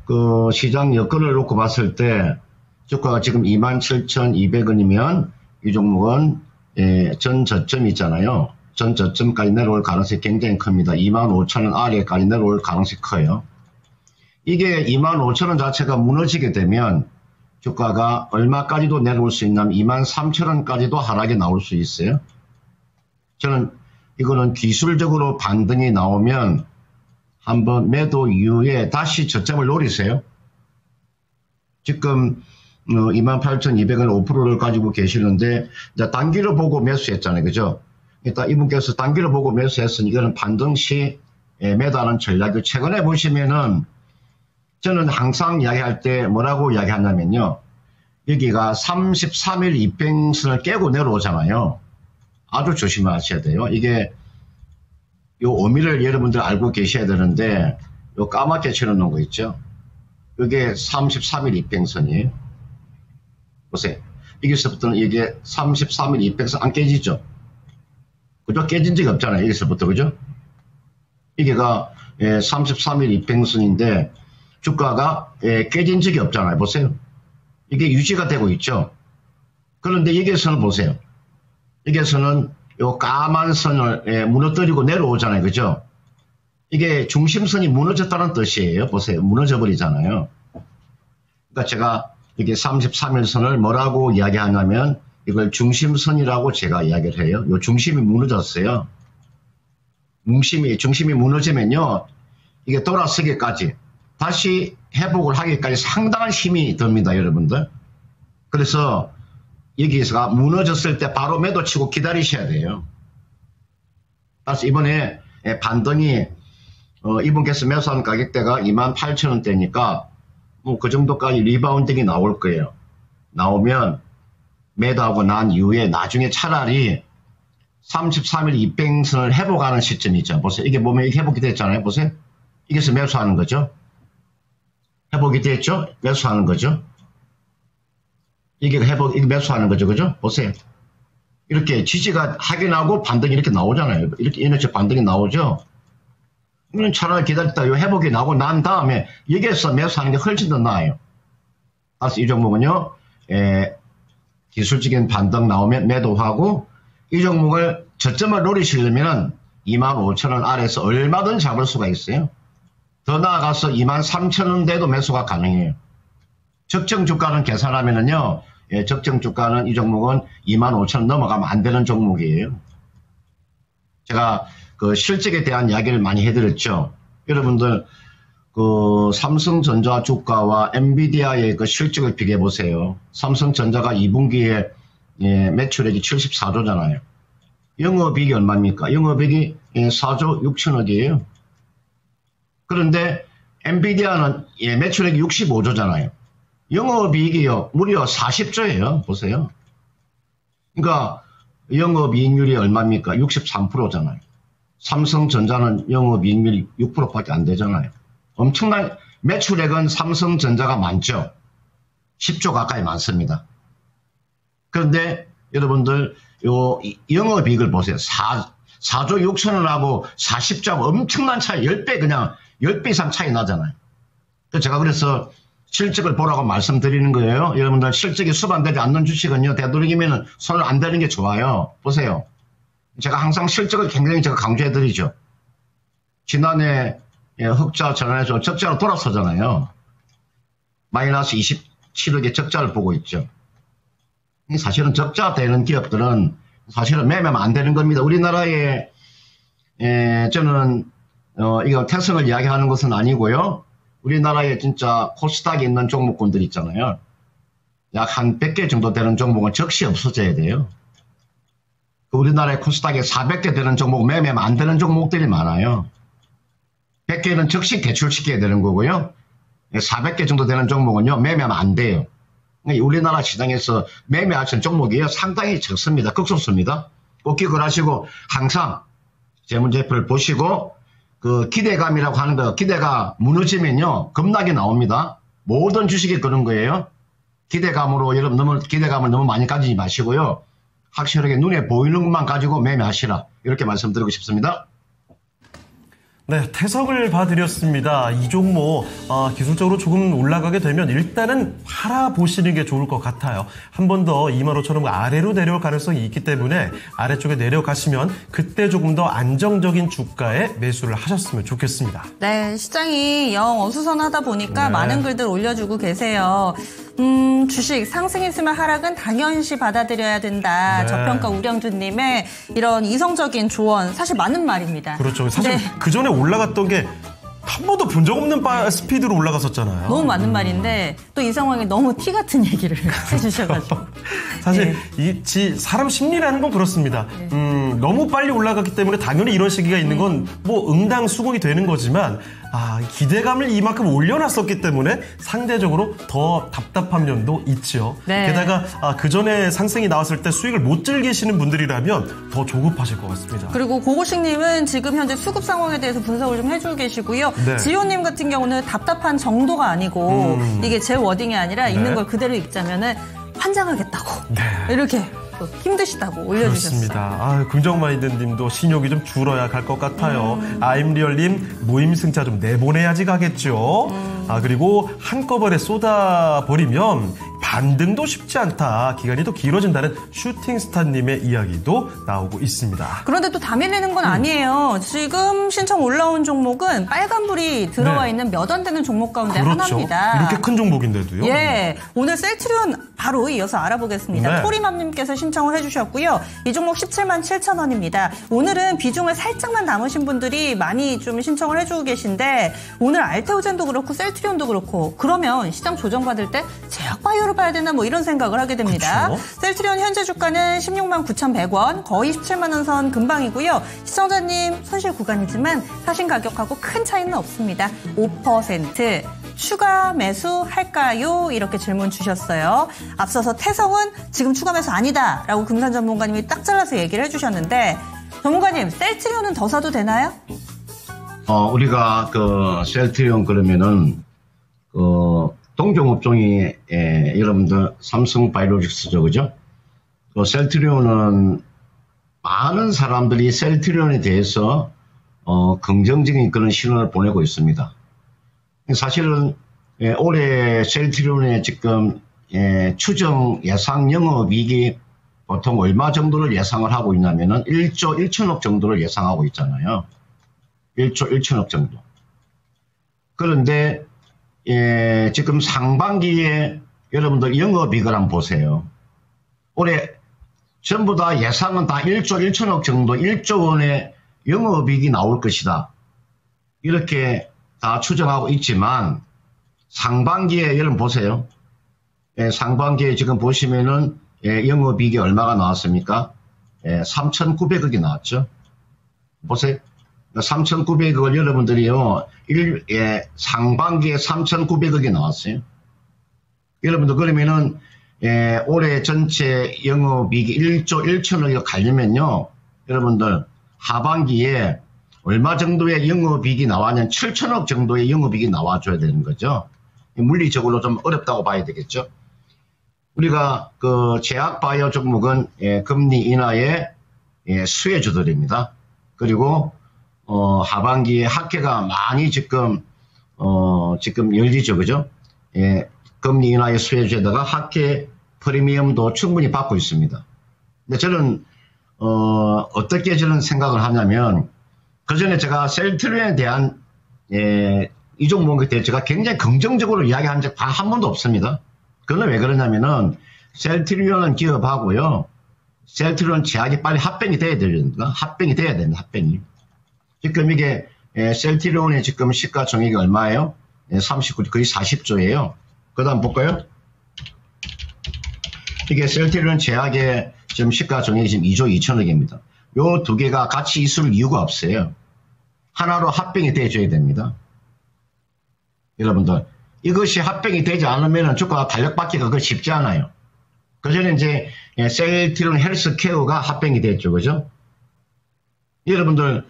그 시장 여건을 놓고 봤을 때 주가가 지금 27,200원이면 이 종목은 전 저점이 있잖아요. 전 저점까지 내려올 가능성이 굉장히 큽니다. 25,000원 아래까지 내려올 가능성이 커요. 이게 25,000원 자체가 무너지게 되면 주가가 얼마까지도 내려올 수 있냐면 23,000원까지도 하락이 나올 수 있어요. 저는 이거는 기술적으로 반등이 나오면 한번 매도 이후에 다시 저점을 노리세요. 지금 28,200원 5%를 가지고 계시는데 이제 단기로 보고 매수했잖아요. 그죠? 일단 이분께서 단기로 보고 매수했으니 이거는 반등 시 매도하는 전략이 최근에 보시면은 저는 항상 이야기할 때 뭐라고 이야기하냐면요. 여기가 33일 이평선을 깨고 내려오잖아요. 아주 조심하셔야 돼요. 이게 요 의미를 여러분들 알고 계셔야 되는데 요 까맣게 칠해놓은 거 있죠. 이게 33일 이평선이에요. 보세요. 여기서부터는 이게 33일 이평선 안 깨지죠. 그죠? 깨진 적이 없잖아요. 여기서부터 그죠? 이게가 33일 이평선인데 주가가 깨진 적이 없잖아요. 보세요. 이게 유지가 되고 있죠. 그런데 여기에서는 보세요. 여기에서는 요 까만 선을 무너뜨리고 내려오잖아요. 그죠? 이게 중심선이 무너졌다는 뜻이에요. 보세요. 무너져 버리잖아요. 그러니까 제가 이게 33일선을 뭐라고 이야기하냐면 이걸 중심선이라고 제가 이야기를 해요. 요 중심이 무너졌어요. 중심이 무너지면요. 이게 돌아서기까지 다시 회복을 하기까지 상당한 힘이 듭니다, 여러분들. 그래서 여기서가 무너졌을 때 바로 매도 치고 기다리셔야 돼요. 따라서 이번에 반등이 이분께서 매수한 가격대가 28,000원대니까 뭐 그 정도까지 리바운딩이 나올 거예요. 나오면 매도하고 난 이후에 나중에 차라리 33일 이평선을 회복하는 시점이죠. 보세요. 이게 보면 이게 회복이 됐잖아요. 보세요. 이게서 매수하는 거죠. 회복이 됐죠? 매수하는 거죠. 이게 이게 매수하는 거죠. 그죠? 보세요. 이렇게 지지가 확인하고 반등이 이렇게 나오잖아요. 이렇게 이렇게 반등이 나오죠. 그럼 차라리 기다렸다 요 회복이 나고 난 다음에 여기에서 매수하는 게 훨씬 더 나아요. 그래서 이 종목은요, 기술적인 반등 나오면 매도하고 이 종목을 저점을 노리시려면 25,000원 아래에서 얼마든 잡을 수가 있어요. 더 나아가서 23,000원대도 매수가 가능해요. 적정 주가는 계산하면은요, 적정 주가는 이 종목은 25,000원 넘어가면 안 되는 종목이에요. 제가 그 실적에 대한 이야기를 많이 해드렸죠. 여러분들 그 삼성전자 주가와 엔비디아의 그 실적을 비교해 보세요. 삼성전자가 2분기에 매출액이 74조잖아요. 영업이익이 얼마입니까? 영업이익이 4조 6천억이에요. 그런데 엔비디아는 매출액이 65조잖아요. 영업이익이요 무려 40조예요. 보세요. 그러니까 영업이익률이 얼마입니까? 63%잖아요. 삼성전자는 영업이익률이 6%밖에 안 되잖아요. 엄청난 매출액은 삼성전자가 많죠. 10조 가까이 많습니다. 그런데 여러분들 요 영업이익을 보세요. 4조 6천원하고 40조 엄청난 차이 10배 그냥 10배 이상 차이 나잖아요. 제가 그래서 실적을 보라고 말씀드리는 거예요. 여러분들 실적이 수반되지 않는 주식은요. 되도록이면 손을 안 대는 게 좋아요. 보세요. 제가 항상 실적을 굉장히 제가 강조해드리죠. 지난해 흑자 전환해서 적자로 돌아서잖아요. 마이너스 27억의 적자를 보고 있죠. 사실은 적자 되는 기업들은 사실은 매매하면 안 되는 겁니다. 우리나라에 저는 이거 태성을 이야기하는 것은 아니고요. 우리나라에 진짜 코스닥에 있는 종목군들 있잖아요. 약 한 100개 정도 되는 종목은 적시 없어져야 돼요. 우리나라의 코스닥에 400개 되는 종목 매매하면 안 되는 종목들이 많아요. 100개는 적시 대출시켜야 되는 거고요. 400개 정도 되는 종목은요. 매매하면 안 돼요. 우리나라 시장에서 매매하시는 종목이 상당히 적습니다. 극소수입니다. 꼭 기억을 하시고 항상 재무제표를 보시고 그 기대감이라고 하는 거 기대가 무너지면요. 급락이 나옵니다. 모든 주식이 그런 거예요. 기대감으로 여러분 기대감을 너무 많이 가지지 마시고요. 확실하게 눈에 보이는 것만 가지고 매매하시라. 이렇게 말씀드리고 싶습니다. 네, 태성을 봐드렸습니다. 이 종목 기술적으로 조금 올라가게 되면 일단은 팔아보시는 게 좋을 것 같아요. 한 번 더 25,000원 아래로 내려올 가능성이 있기 때문에 아래쪽에 내려가시면 그때 조금 더 안정적인 주가에 매수를 하셨으면 좋겠습니다. 네, 시장이 영 어수선하다 보니까 많은 글들 올려주고 계세요. 주식 상승했으면 하락은 당연시 받아들여야 된다. 저평가 우량주님의 이런 이성적인 조언 사실 맞는 말입니다. 그렇죠. 사실 그전에 올라갔던 게 한 번도 본 적 없는 스피드로 올라갔었잖아요. 너무 맞는 말인데 또 이 상황에 너무 티 같은 얘기를 해주셔가지고. 사실 사람 심리라는 건 그렇습니다. 너무 빨리 올라갔기 때문에 당연히 이런 시기가 있는 건 뭐 응당수긍이 되는 거지만 기대감을 이만큼 올려놨었기 때문에 상대적으로 더 답답한 면도 있죠. 네. 게다가 그전에 상승이 나왔을 때 수익을 못 즐기시는 분들이라면 더 조급하실 것 같습니다. 그리고 고고식님은 지금 현재 수급 상황에 대해서 분석을 좀 해주고 계시고요. 네. 지효님 같은 경우는 답답한 정도가 아니고 이게 제 워딩이 아니라 있는 걸 그대로 읽자면은 환장하겠다고 이렇게 힘드시다고 올려주셨어요. 그렇습니다. 긍정마인드님도 신욕이 좀 줄어야 갈 것 같아요. 아임리얼님 모임 승차 좀 내보내야지 가겠죠. 그리고 한꺼번에 쏟아버리면 반등도 쉽지 않다. 기간이 더 길어진다는 슈팅스타님의 이야기도 나오고 있습니다. 그런데 또 다 밀리는 건 아니에요. 지금 신청 올라온 종목은 빨간불이 들어와 있는 몇 안 되는 종목 가운데 하나입니다. 이렇게 큰 종목인데도요. 예, 오늘 셀트리온 바로 이어서 알아보겠습니다. 토리맘님께서 신청을 해주셨고요. 이 종목 17만 7천 원입니다. 오늘은 비중을 살짝만 남으신 분들이 많이 좀 신청을 해주고 계신데 오늘 알테오젠도 그렇고 셀트리온도 그렇고 그러면 시장 조정받을 때 제약바이오를 봐야 되나 뭐 이런 생각을 하게 됩니다. 그쵸? 셀트리온 현재 주가는 16만 9,100원, 거의 17만 원 선 근방이고요. 시청자님 손실 구간이지만 사신 가격하고 큰 차이는 없습니다. 5% 추가 매수할까요? 이렇게 질문 주셨어요. 앞서서 태성은 지금 추가 매수 아니다라고 금산 전문가님이 딱 잘라서 얘기를 해주셨는데 전문가님 셀트리온은 더 사도 되나요? 우리가 그 셀트리온 그러면은 동종업종이 여러분들 삼성바이오로직스죠, 그죠? 셀트리온은 많은 사람들이 셀트리온에 대해서 긍정적인 그런 신호를 보내고 있습니다. 사실은 올해 셀트리온의 지금 추정 예상 영업이익이 보통 얼마 정도를 예상을 하고 있냐면은 1조 1천억 정도를 예상하고 있잖아요. 1조 1천억 정도. 그런데 지금 상반기에 여러분들 영업이익을 한번 보세요. 올해 전부 다 예상은 다 1조 1천억 정도 1조 원의 영업이익이 나올 것이다. 이렇게 다 추정하고 있지만 상반기에 여러분 보세요. 상반기에 지금 보시면은 영업이익이 얼마가 나왔습니까? 3,900억이 나왔죠. 보세요. 3,900억을 여러분들이요. 상반기에 3,900억이 나왔어요. 여러분들 그러면은 올해 전체 영업이익이 1조 1천억이 가려면요. 여러분들 하반기에 얼마 정도의 영업이익이 나왔냐면 7천억 정도의 영업이익이 나와줘야 되는 거죠. 물리적으로 좀 어렵다고 봐야 되겠죠. 우리가 그 제약바이오 종목은 금리 인하의 수혜주들입니다. 그리고 하반기에 학회가 많이 지금 열리죠, 그죠? 금리 인하의 수혜주에다가 학회 프리미엄도 충분히 받고 있습니다. 근데 저는 어떻게 저는 생각을 하냐면 그 전에 제가 셀트리온에 대한 이 종목에 대해 제가 굉장히 긍정적으로 이야기한 적 단 한 번도 없습니다. 그건 왜 그러냐면은 셀트리온은 기업하고요. 셀트리온 제약이 빨리 합병이 돼야 됩니다. 합병이 돼야 됩니다. 합병이. 지금 이게 셀트리온의 지금 시가총액이 얼마예요? 39, 거의 40조예요. 그 다음 볼까요? 이게 셀트리온 제약의 지금 시가총액이 지금 2조 2천억입니다. 요 두 개가 같이 있을 이유가 없어요. 하나로 합병이 돼줘야 됩니다. 여러분들 이것이 합병이 되지 않으면 주가가 달력받기가 그거 쉽지 않아요. 그 전에 이제 셀트리온 헬스케어가 합병이 됐죠, 그죠? 여러분들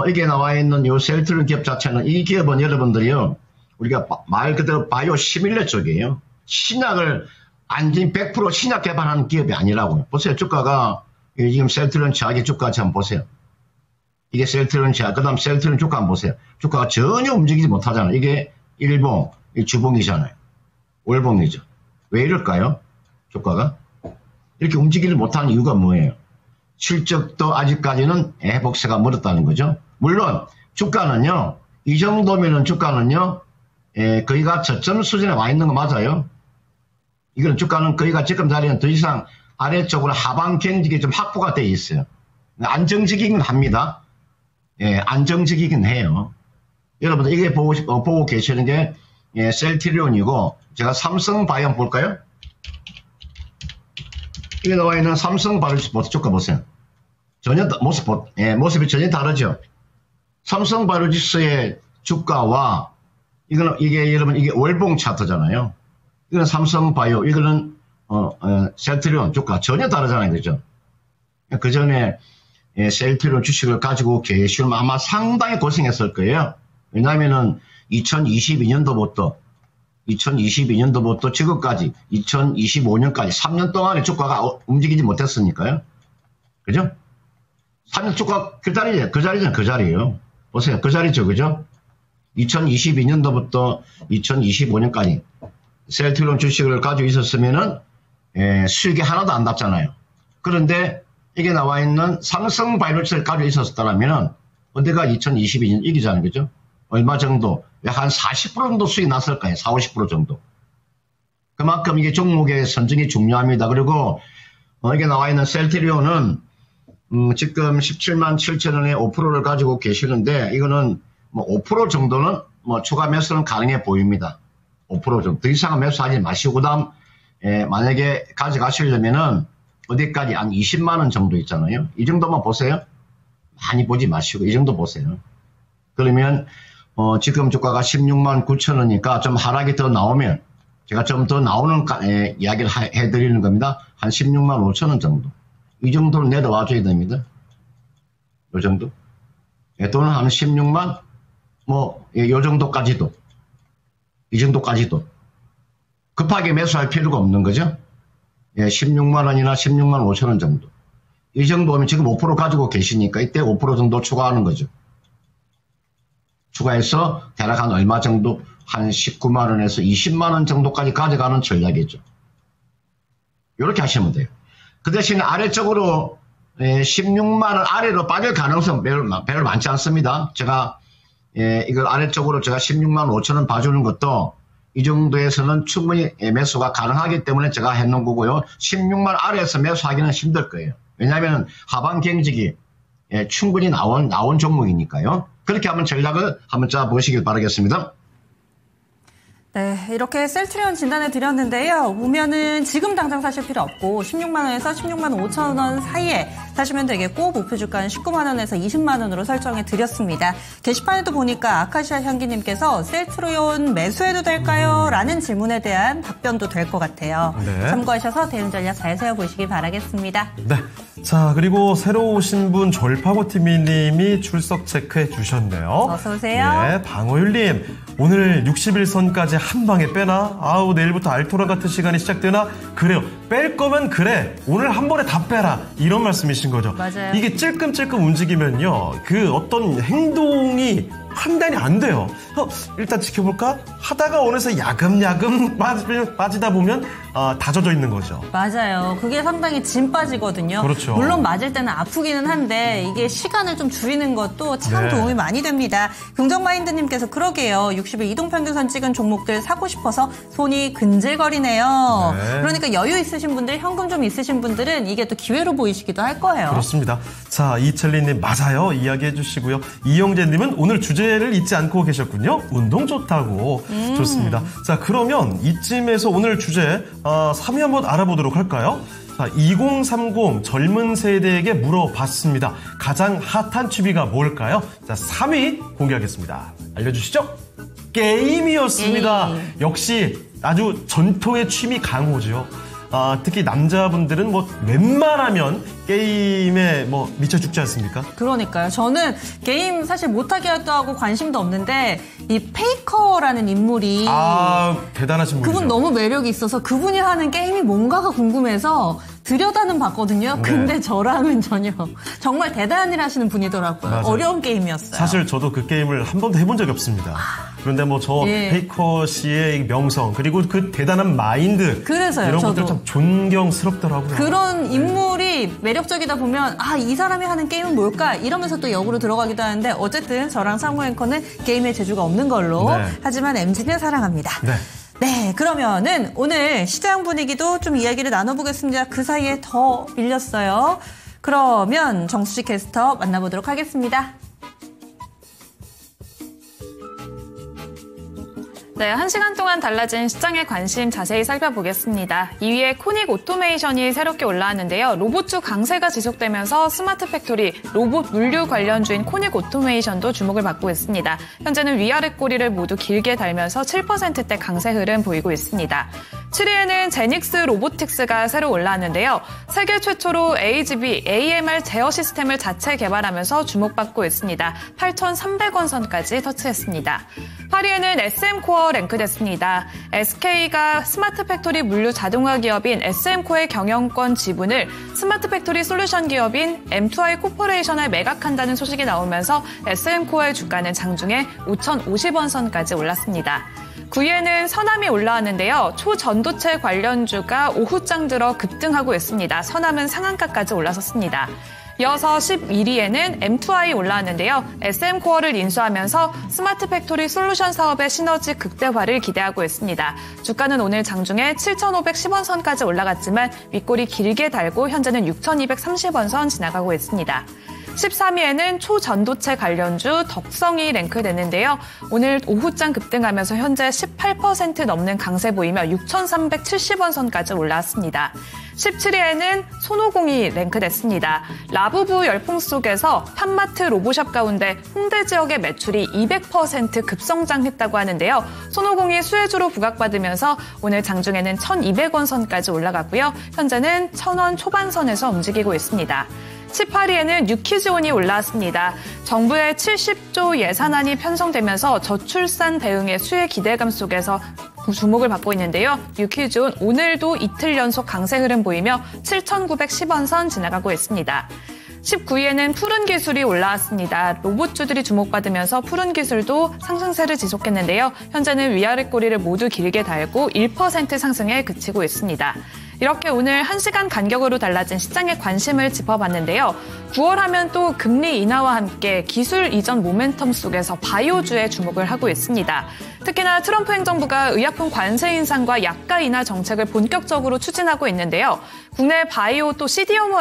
이게 나와 있는 요 셀트리온 기업 자체는 이 기업은 여러분들이요 우리가 말 그대로 바이오 시밀러 쪽이에요. 신약을 완전 100% 신약 개발하는 기업이 아니라고요. 보세요, 주가가 지금 셀트리온 제약의 주가 한번 보세요. 이게 셀트리온 제약, 그 다음 셀트리온 주가 한번 보세요. 주가가 전혀 움직이지 못하잖아요. 이게 일봉, 주봉이잖아요. 월봉이죠. 왜 이럴까요? 주가가? 이렇게 움직이지 못하는 이유가 뭐예요? 실적도 아직까지는 회복세가 멀었다는 거죠. 물론 주가는요. 이 정도면은 주가는요. 거의가 저점 수준에 와 있는 거 맞아요. 이건 주가는 거의가 지금 자리는 더 이상 아래쪽으로 하방 경직이 좀 확보가 되어 있어요. 안정적이긴 합니다. 안정적이긴 해요. 여러분들 이게 보고 계시는 게 셀트리온이고 제가 삼성바이오 볼까요? 이게 나와 있는 삼성바이오로직스 주가 보세요. 전혀 모습이 전혀 다르죠. 삼성바이오로직스의 주가와 이게 여러분 이게 월봉 차트잖아요. 이거는 삼성바이오, 이거는 셀트리온 주가 전혀 다르잖아요, 그죠? 그 전에 셀트리온 주식을 가지고 계시면 아마 상당히 고생했을 거예요. 왜냐하면은 2022년도부터 지금까지 2025년까지 3년 동안의 주가가 움직이지 못했으니까요. 그죠? 3년 주가 그 자리예요. 보세요. 그 자리죠. 그죠? 2022년도부터 2025년까지 셀트리온 주식을 가지고 있었으면은 수익이 하나도 안 났잖아요. 그런데 이게 나와 있는 삼성 바이오로직을 가지고 있었다라면은 어디가 2022년 이기잖아요. 그죠? 얼마 정도? 한 40% 정도 수익 났을 거예요. 40~50% 정도. 그만큼 이게 종목의 선정이 중요합니다. 그리고 이게 나와 있는 셀트리온은 지금 17만 7천 원에 5%를 가지고 계시는데 이거는 뭐 5% 정도는 뭐 추가 매수는 가능해 보입니다. 5% 정도. 더 이상은 매수하지 마시고 그다음 만약에 가져가시려면은 어디까지 한 20만 원 정도 있잖아요. 이 정도만 보세요. 많이 보지 마시고 이 정도 보세요. 그러면 지금 주가가 16만 9천 원이니까 좀 하락이 더 나오면 제가 좀 더 나오는 이야기를 해드리는 겁니다. 한 16만 5천 원 정도. 이 정도는 내려와 줘야 됩니다. 요 정도. 또는 한 16만 요 정도까지도. 이 정도까지도. 급하게 매수할 필요가 없는 거죠. 16만 원이나 16만 5천 원 정도. 이 정도면 지금 5% 가지고 계시니까 이때 5% 정도 추가하는 거죠. 추가해서 대략 한 얼마 정도? 한 19만 원에서 20만 원 정도까지 가져가는 전략이죠. 이렇게 하시면 돼요. 그 대신 아래쪽으로 16만 원 아래로 빠질 가능성 별로 많지 않습니다. 제가 이걸 아래쪽으로 제가 16만 5천 원 봐주는 것도 이 정도에서는 충분히 매수가 가능하기 때문에 제가 해놓은 거고요. 16만 아래에서 매수하기는 힘들 거예요. 왜냐하면 하방 경직이 충분히 나온 종목이니까요. 그렇게 한번 전략을 한번 짜보시길 바라겠습니다. 네, 이렇게 셀트리온 진단해 드렸는데요. 보면은 지금 당장 사실 필요 없고 16만 원에서 16만 5천 원 사이에 사시면 되겠고 목표 주가는 19만 원에서 20만 원으로 설정해 드렸습니다. 게시판에도 보니까 아카시아 향기님께서 셀트리온 매수해도 될까요? 라는 질문에 대한 답변도 될 것 같아요. 네. 참고하셔서 대응 전략 잘 세워보시기 바라겠습니다. 네. 자, 그리고 새로 오신 분 졸파고TV님이 출석 체크해 주셨네요. 어서 오세요. 네, 방어율님. 오늘 61선까지 한 방에 빼나? 아우, 내일부터 알토란 같은 시간이 시작되나? 그래요. 뺄 거면 그래. 오늘 한 번에 다 빼라. 이런 말씀이신 거죠. 맞아요. 이게 찔끔찔끔 움직이면요. 그 어떤 행동이 판단이 안 돼요. 일단 지켜볼까? 하다가 어느새 야금야금 빠지다 보면 다 젖어 있는 거죠. 맞아요. 그게 상당히 진 빠지거든요. 그렇죠. 물론 맞을 때는 아프기는 한데 이게 시간을 좀 줄이는 것도 참 도움이 많이 됩니다. 긍정마인드님께서 그러게요. 60일 이동평균선 찍은 종목들 사고 싶어서 손이 근질거리네요. 네. 그러니까 여유 있으신 분들, 현금 좀 있으신 분들은 이게 또 기회로 보이시기도 할 거예요. 그렇습니다. 자, 이철리님 맞아요. 이야기해 주시고요. 이영재님은 오늘 주제를 잊지 않고 계셨군요. 운동 좋다고. 좋습니다. 자, 그러면 이쯤에서 오늘 주제 3위 한번 알아보도록 할까요? 자, 2030 젊은 세대에게 물어봤습니다. 가장 핫한 취미가 뭘까요? 자, 3위 공개하겠습니다. 알려주시죠. 게임이었습니다. 역시 아주 전통의 취미 강호죠. 특히 남자분들은 웬만하면 게임에 미쳐 죽지 않습니까? 그러니까요. 저는 게임 사실 못하게 하고 관심도 없는데 이 페이커라는 인물이 대단하신 분이죠. 그분 너무 매력이 있어서 그분이 하는 게임이 뭔가가 궁금해서 들여다는 봤거든요. 네. 근데 저랑은 전혀 정말 대단한 일 하시는 분이더라고요. 맞아요. 어려운 게임이었어요. 사실 저도 그 게임을 한 번도 해본 적이 없습니다. 그런데 저 페이커 씨의 명성 그리고 그 대단한 마인드 그래서요, 이런 저도. 것들 참 존경스럽더라고요. 그런 인물이 매력적이다 보면 이 사람이 하는 게임은 뭘까 이러면서 또 역으로 들어가기도 하는데 어쨌든 저랑 상무 앵커는 게임에 재주가 없는 걸로 네. 하지만 MZ는 사랑합니다. 네, 그러면은 오늘 시장 분위기도 좀 이야기를 나눠보겠습니다. 그 사이에 더 밀렸어요. 그러면 정수지 캐스터 만나보도록 하겠습니다. 네, 1시간 동안 달라진 시장의 관심 자세히 살펴보겠습니다. 2위에 코닉 오토메이션이 새롭게 올라왔는데요. 로봇주 강세가 지속되면서 스마트 팩토리, 로봇 물류 관련주인 코닉 오토메이션도 주목을 받고 있습니다. 현재는 위아래 꼬리를 모두 길게 달면서 7%대 강세 흐름 보이고 있습니다. 7위에는 제닉스 로보틱스가 새로 올라왔는데요. 세계 최초로 AGV AMR 제어 시스템을 자체 개발하면서 주목받고 있습니다. 8,300원 선까지 터치했습니다. 8위에는 SM코어 랭크됐습니다. SK가 스마트 팩토리 물류 자동화 기업인 SM코어의 경영권 지분을 스마트 팩토리 솔루션 기업인 M2I 코퍼레이션에 매각한다는 소식이 나오면서 SM코어의 주가는 장중에 5,050원 선까지 올랐습니다. 9위에는 서남이 올라왔는데요. 초전도체 관련주가 오후장 들어 급등하고 있습니다. 서남은 상한가까지 올라섰습니다. 이어서 11위에는 M2I 올라왔는데요. SM코어를 인수하면서 스마트 팩토리 솔루션 사업의 시너지 극대화를 기대하고 있습니다. 주가는 오늘 장중에 7,510원 선까지 올라갔지만 윗골이 길게 달고 현재는 6,230원 선 지나가고 있습니다. 13위에는 초전도체 관련주 덕성이 랭크되는데요. 오늘 오후장 급등하면서 현재 18% 넘는 강세 보이며 6,370원 선까지 올라왔습니다. 17위에는 손오공이 랭크됐습니다. 라부부 열풍 속에서 팜마트 로보샵 가운데 홍대 지역의 매출이 200% 급성장했다고 하는데요. 손오공이 수혜주로 부각받으면서 오늘 장중에는 1,200원 선까지 올라갔고요. 현재는 1,000원 초반선에서 움직이고 있습니다. 18위에는 뉴키즈온이 올라왔습니다. 정부의 70조 예산안이 편성되면서 저출산 대응의 수혜 기대감 속에서 주목을 받고 있는데요. 뉴키즈온 오늘도 이틀 연속 강세 흐름 보이며 7,910원 선 지나가고 있습니다. 19위에는 푸른기술이 올라왔습니다. 로봇주들이 주목받으면서 푸른기술도 상승세를 지속했는데요. 현재는 위아래 꼬리를 모두 길게 달고 1% 상승에 그치고 있습니다. 이렇게 오늘 1시간 간격으로 달라진 시장의 관심을 짚어봤는데요. 9월 하면 또 금리 인하와 함께 기술 이전 모멘텀 속에서 바이오주에 주목을 하고 있습니다. 특히나 트럼프 행정부가 의약품 관세 인상과 약가 인하 정책을 본격적으로 추진하고 있는데요. 국내 바이오 또 CDMO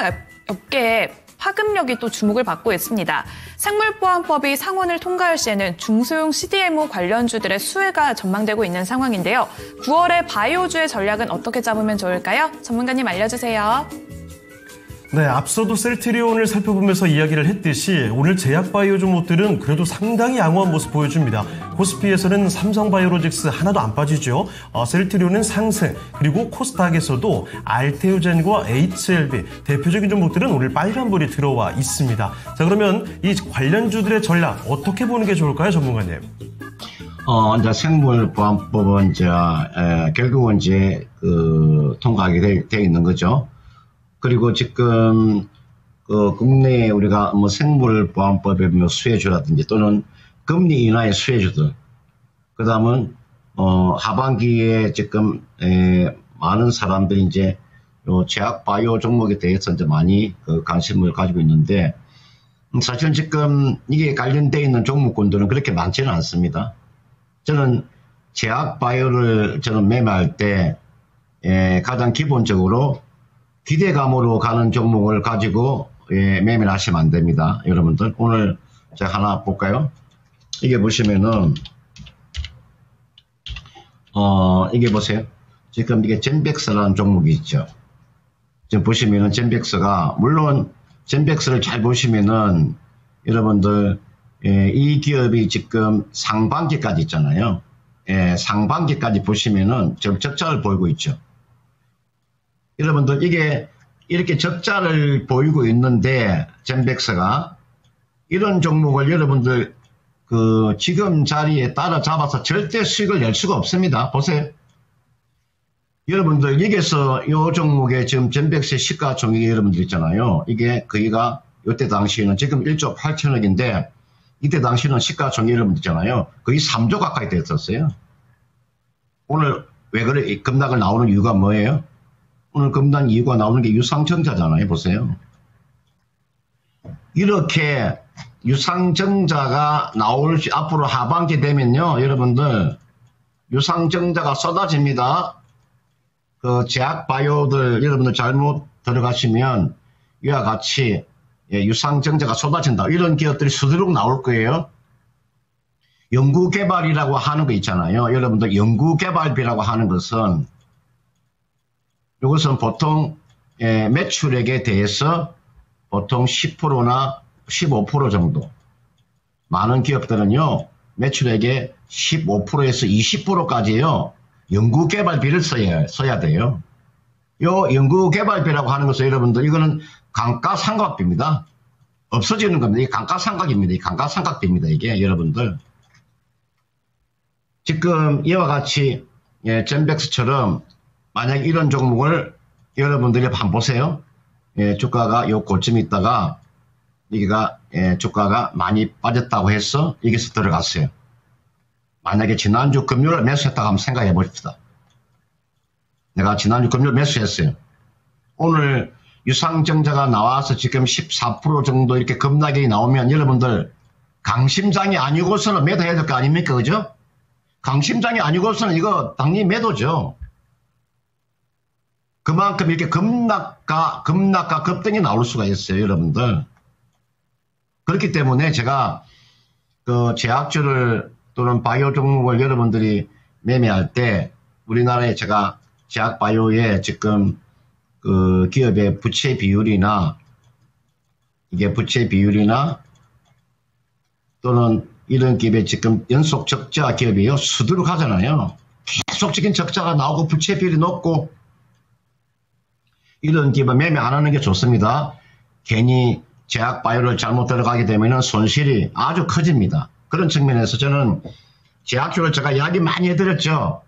업계에 파급력이 또 주목을 받고 있습니다. 생물보안법이 상원을 통과할 시에는 중소형 CDMO 관련주들의 수혜가 전망되고 있는 상황인데요. 9월의 바이오주의 전략은 어떻게 잡으면 좋을까요? 전문가님 알려주세요. 네, 앞서도 셀트리온을 살펴보면서 이야기를 했듯이 오늘 제약바이오 종목들은 그래도 상당히 양호한 모습 보여줍니다. 코스피에서는 삼성바이오로직스 하나도 안 빠지죠. 셀트리온은 상승, 그리고 코스닥에서도 알테오젠과 HLB 대표적인 종목들은 오늘 빨간불이 들어와 있습니다. 자, 그러면 이 관련주들의 전략 어떻게 보는 게 좋을까요, 전문가님? 이제 생물보안법은 결국은 이제 통과하게 돼 있는 거죠. 그리고 지금 국내에 우리가 뭐 생물보안법의 뭐 수혜주라든지 또는 금리 인하의 수혜주들, 그다음은 하반기에 지금 많은 사람들이 이제 요 제약 바이오 종목에 대해서 이제 많이 관심을 가지고 있는데, 사실 지금 이게 관련되어 있는 종목군들은 그렇게 많지는 않습니다. 저는 제약 바이오를 매매할 때 가장 기본적으로 기대감으로 가는 종목을 가지고 매매를 하시면 안 됩니다. 여러분들 오늘 제가 하나 볼까요? 이게 보시면은 이게 보세요. 지금 이게 젠백스라는 종목이 있죠. 지금 보시면은 젠백스가, 물론 젠백스를 잘 보시면은 여러분들 이 기업이 지금 상반기까지 있잖아요. 상반기까지 보시면은 지금 적자를 보이고 있죠. 여러분들 이게 이렇게 적자를 보이고 있는데 젠백스가 이런 종목을 여러분들 지금 자리에 따라잡아서 절대 수익을 낼 수가 없습니다. 보세요. 여러분들 여기서 이 종목의 지금 젠백스의 시가총액이 여러분들 있잖아요. 이게 거기가 이때 당시에는 지금 1조 8천억인데 이때 당시에는 시가총액이 여러분들 있잖아요. 거의 3조 가까이 됐었어요. 오늘 왜 그래 급락을 나오는 이유가 뭐예요? 오늘 급락 이유가 나오는 게 유상증자잖아요. 보세요. 이렇게 유상증자가 앞으로 하반기 되면요, 여러분들 유상증자가 쏟아집니다. 제약 바이오들 여러분들 잘못 들어가시면 이와 같이 유상증자가 쏟아진다. 이런 기업들이 수두룩 나올 거예요. 연구개발이라고 하는 거 있잖아요. 여러분들 연구개발비라고 하는 것은 이것은 보통 매출액에 대해서 보통 10%나 15% 정도. 많은 기업들은요, 매출액의 15%에서 20%까지요, 연구개발비를 써야 돼요. 요 연구개발비라고 하는 것은 여러분들 이거는 감가상각비입니다. 없어지는 겁니다. 이 감가상각입니다. 이 감가상각비입니다. 이게 여러분들. 지금 이와 같이 젠백스처럼 만약 이런 종목을 여러분들이 한번 보세요. 주가가 요 고점이 있다가 여기가 주가가 많이 빠졌다고 해서 여기서 들어갔어요. 만약에 지난주 금요일에 매수했다고 한번 생각해 보십시다. 내가 지난주 금요일 매수했어요. 오늘 유상증자가 나와서 지금 14% 정도 이렇게 급락이 나오면 여러분들 강심장이 아니고서는 매도해야 될 거 아닙니까? 그죠? 강심장이 아니고서는 이거 당연히 매도죠. 그만큼 이렇게 급락과 급등이 나올 수가 있어요, 여러분들. 그렇기 때문에 제가 그 제약주를 또는 바이오 종목을 여러분들이 매매할 때 우리나라에 제가 제약바이오에 지금 그 기업의 부채 비율이나 이게 부채 비율이나 또는 이런 기업의 지금 연속 적자 기업이요. 수두룩하잖아요. 계속적인 적자가 나오고 부채 비율이 높고 이런 기업은 매매 안 하는 게 좋습니다. 괜히 제약바이오를 잘못 들어가게 되면 손실이 아주 커집니다. 그런 측면에서 저는 제약주를 제가 이야기 많이 해드렸죠.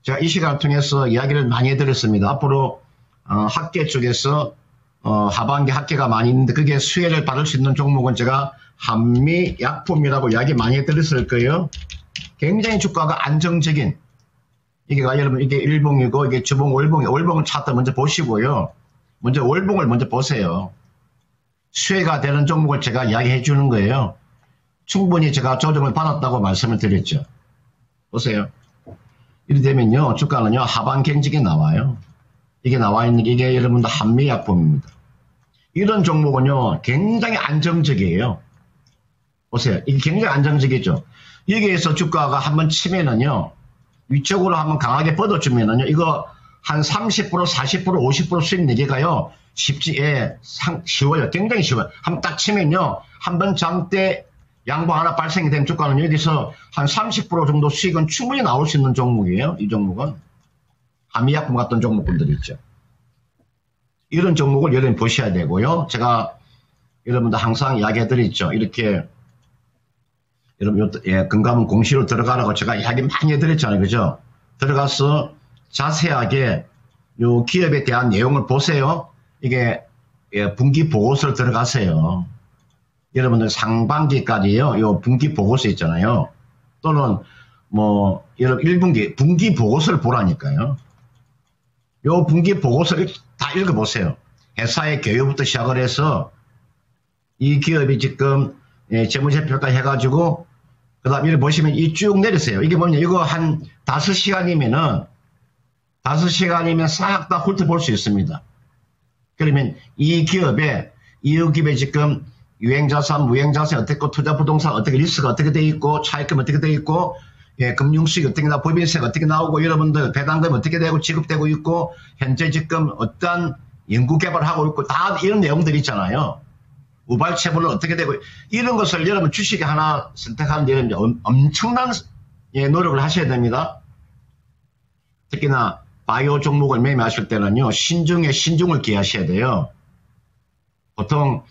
제가 이 시간을 통해서 이야기를 많이 해드렸습니다. 앞으로 학계 쪽에서 하반기 학계가 많이 있는데 그게 수혜를 받을 수 있는 종목은 제가 한미약품이라고 이야기 많이 해드렸을 거예요. 굉장히 주가가 안정적인 여러분 이게 일봉이고 이게 주봉 월봉이에요. 월봉을 차트 먼저 보시고요. 먼저 월봉을 먼저 보세요. 수혜가 되는 종목을 제가 이야기해 주는 거예요. 충분히 제가 조정을 받았다고 말씀을 드렸죠. 보세요. 이렇게 되면요. 주가는요. 하반 경직이 나와요. 이게 나와 있는 게 이게 여러분들 한미약품입니다. 이런 종목은요. 굉장히 안정적이에요. 보세요. 이게 굉장히 안정적이죠. 여기에서 주가가 한번 치면은요. 위쪽으로 한번 강하게 뻗어주면은요. 이거 한 30%, 40%, 50% 수익 내기가요. 쉬워요. 굉장히 쉬워요. 한번 딱 치면요. 한번 장대 양보 하나 발생이 되면 주가는 여기서 한 30% 정도 수익은 충분히 나올 수 있는 종목이에요. 이 종목은. 한미약품 같은 종목들이 있죠. 이런 종목을 여러분 보셔야 되고요. 제가 여러분들 항상 이야기해드렸죠. 이렇게 여러분 금감원 공시로 들어가라고 제가 이야기 많이 해드렸잖아요. 그죠? 들어가서 자세하게 요 기업에 대한 내용을 보세요. 이게 분기 보고서를 들어가세요. 여러분들 상반기까지요. 요 분기 보고서 있잖아요. 또는 뭐 여러분 1분기 분기 보고서를 보라니까요. 요 분기 보고서를 다 읽어보세요. 회사의 개요부터 시작을 해서 이 기업이 지금 재무제표까지 해가지고 그 다음 이렇게 보시면 이 쭉 내리세요. 이게 뭐냐 이거 한 5시간이면 싹 다 훑어볼 수 있습니다. 그러면 이 기업에 지금 유행자산, 무행자산 어떻게 있고 투자부동산 어떻게 리스크가 어떻게 돼 있고 차익금 어떻게 돼 있고 금융수익 어떻게 나오고 법인세가 어떻게 나오고 여러분들 배당금 어떻게 되고 지급되고 있고 현재 지금 어떠한 연구개발하고 있고 다 이런 내용들이 있잖아요. 우발체불은 어떻게 되고 이런 것을 여러분 주식에 하나 선택하는 데 엄청난 노력을 하셔야 됩니다. 특히나 바이오 종목을 매매하실 때는요. 신중에 신중을 기하셔야 돼요. 보통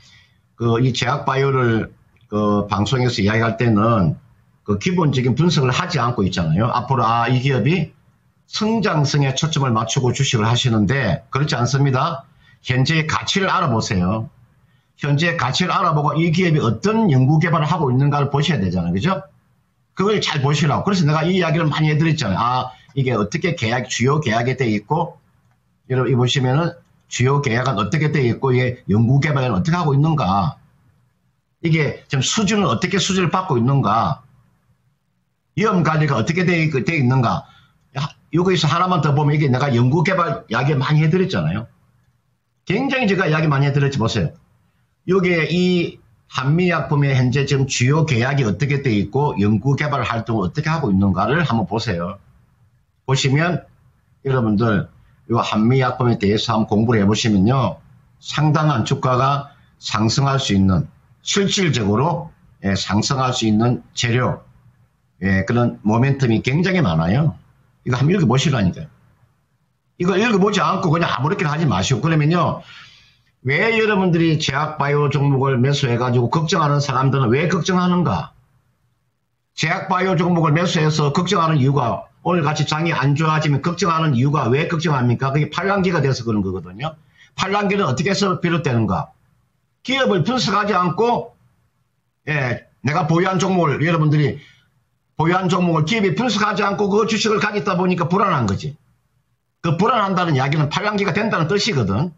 이 제약바이오를 방송에서 이야기할 때는 기본적인 분석을 하지 않고 있잖아요. 앞으로 이 기업이 성장성에 초점을 맞추고 주식을 하시는데 그렇지 않습니다. 현재의 가치를 알아보세요. 현재 가치를 알아보고 이 기업이 어떤 연구개발을 하고 있는가를 보셔야 되잖아요. 그죠? 그걸 잘 보시라고. 그래서 내가 이 이야기를 많이 해드렸잖아요. 이게 어떻게 주요 계약에 되어 있고, 여러분, 이 보시면은 주요 계약은 어떻게 되어 있고, 이게 연구개발은 어떻게 하고 있는가. 이게 지금 수준은 어떻게 수준을 받고 있는가. 위험관리가 어떻게 되어 있는가. 여기서 하나만 더 보면 이게 내가 연구개발 이야기 많이 해드렸잖아요. 굉장히 제가 이야기 많이 해드렸지 보세요. 여기에 이 한미약품의 현재 지금 주요 계약이 어떻게 되어 있고 연구개발 활동을 어떻게 하고 있는가를 한번 보세요. 보시면 여러분들 이 한미약품에 대해서 한번 공부를 해보시면요. 상당한 주가가 상승할 수 있는 실질적으로 상승할 수 있는 재료 그런 모멘텀이 굉장히 많아요. 이거 한번 읽어보시라니까요. 이거 읽어보지 않고 그냥 아무렇게나 하지 마시고. 그러면요, 왜 여러분들이 제약바이오 종목을 매수해가지고 걱정하는 사람들은 왜 걱정하는가? 제약바이오 종목을 매수해서 걱정하는 이유가, 오늘같이 장이 안 좋아지면 걱정하는 이유가 왜 걱정합니까? 그게 팔랑기가 돼서 그런 거거든요. 팔랑기는 어떻게 해서 비롯되는가? 기업을 분석하지 않고, 내가 보유한 종목을, 여러분들이 보유한 종목을 기업이 분석하지 않고 그 주식을 가졌다 보니까 불안한 거지. 그 불안한다는 이야기는 팔랑기가 된다는 뜻이거든.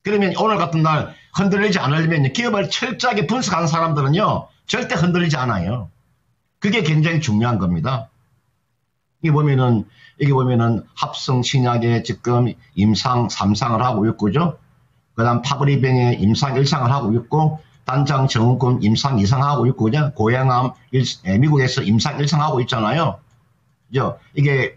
그러면 오늘 같은 날 흔들리지 않으려면 기업을 철저하게 분석하는 사람들은요, 절대 흔들리지 않아요. 그게 굉장히 중요한 겁니다. 여기 보면은 합성 신약에 지금 임상 3상을 하고 있고, 그죠? 그 다음 파브리뱅에 임상 1상을 하고 있고, 단장 정은권 임상 2상 하고 있고, 그냥 고양암 미국에서 임상 1상 하고 있잖아요. 그죠? 이게,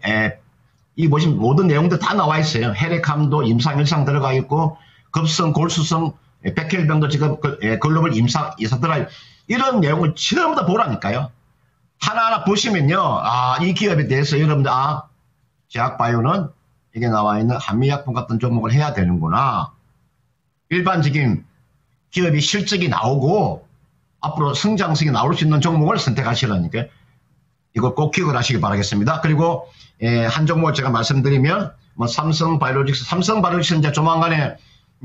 이 보시면 모든 내용들 다 나와 있어요. 혈액암도 임상 1상 들어가 있고, 급성, 골수성, 백혈병도 지금 글로벌 임상 2상 들어가, 이런 내용을 전부 다 보라니까요. 하나하나 보시면요, 이 기업에 대해서 여러분들, 제약바이오는 이게 나와 있는 한미약품 같은 종목을 해야 되는구나. 일반적인 기업이 실적이 나오고, 앞으로 성장성이 나올 수 있는 종목을 선택하시라니까. 이걸 꼭 기억을 하시기 바라겠습니다. 그리고, 한 종목을 제가 말씀드리면, 삼성바이오로직스 이제 조만간에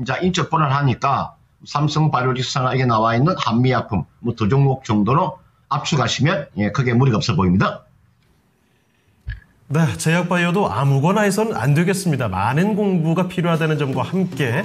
이제 인적 분할하니까, 삼성바이오로직스나 이게 나와 있는 한미약품, 두 종목 정도로 압축하시면 크게 무리가 없어 보입니다. 네, 제약바이오도 아무거나 해서는 안 되겠습니다. 많은 공부가 필요하다는 점과 함께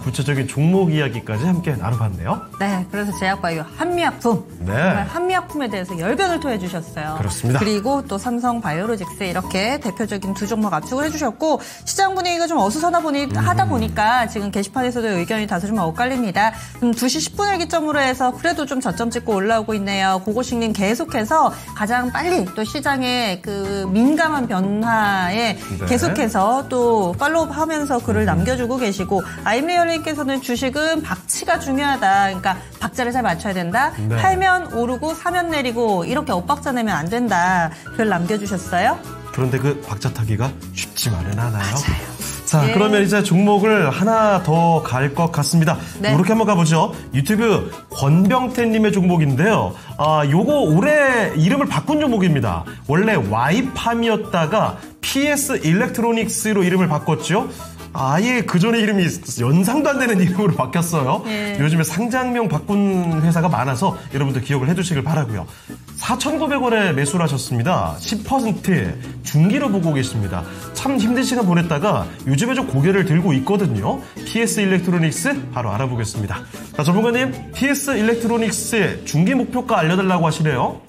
구체적인 종목 이야기까지 함께 나눠봤네요. 네, 그래서 제약바이오 한미약품, 네. 정말 한미약품에 대해서 열변을 토해주셨어요. 그렇습니다. 그리고 또 삼성바이오로직스 이렇게 대표적인 두 종목 압축을 해주셨고, 시장 분위기가 좀 하다 보니까 지금 게시판에서도 의견이 다소 좀 엇갈립니다. 2시 10분을 기점으로 해서 그래도 좀 저점 찍고 올라오고 있네요. 고고식님 계속해서 가장 빨리 또 시장의 그 민감한 변화에 계속해서 또 팔로우업 하면서 글을 남겨주고 계시고, 아임리얼님께서는 주식은 박치가 중요하다. 그러니까 박자를 잘 맞춰야 된다. 네. 팔면 오르고 사면 내리고 이렇게 엇박자 내면 안 된다. 글 남겨주셨어요. 그런데 그 박자 타기가 쉽지만은 않아요. 맞아요. 자, 그러면 이제 종목을 하나 더 갈 것 같습니다. 네. 이렇게 한번 가보죠. 유튜브 권병태님의 종목인데요. 요거 올해 이름을 바꾼 종목입니다. 원래 Y팜이었다가 PS 일렉트로닉스로 이름을 바꿨죠. 아예 그전에 이름이 연상도 안 되는 이름으로 바뀌었어요. 예. 요즘에 상장명 바꾼 회사가 많아서 여러분들 기억을 해주시길 바라고요. 4,900원에 매수를 하셨습니다. 10% 중기로 보고 계십니다. 참 힘든 시간 보냈다가 요즘에 좀 고개를 들고 있거든요. PS 일렉트로닉스 바로 알아보겠습니다. 자, 전문가님, PS 일렉트로닉스의 중기 목표가 알려달라고 하시네요.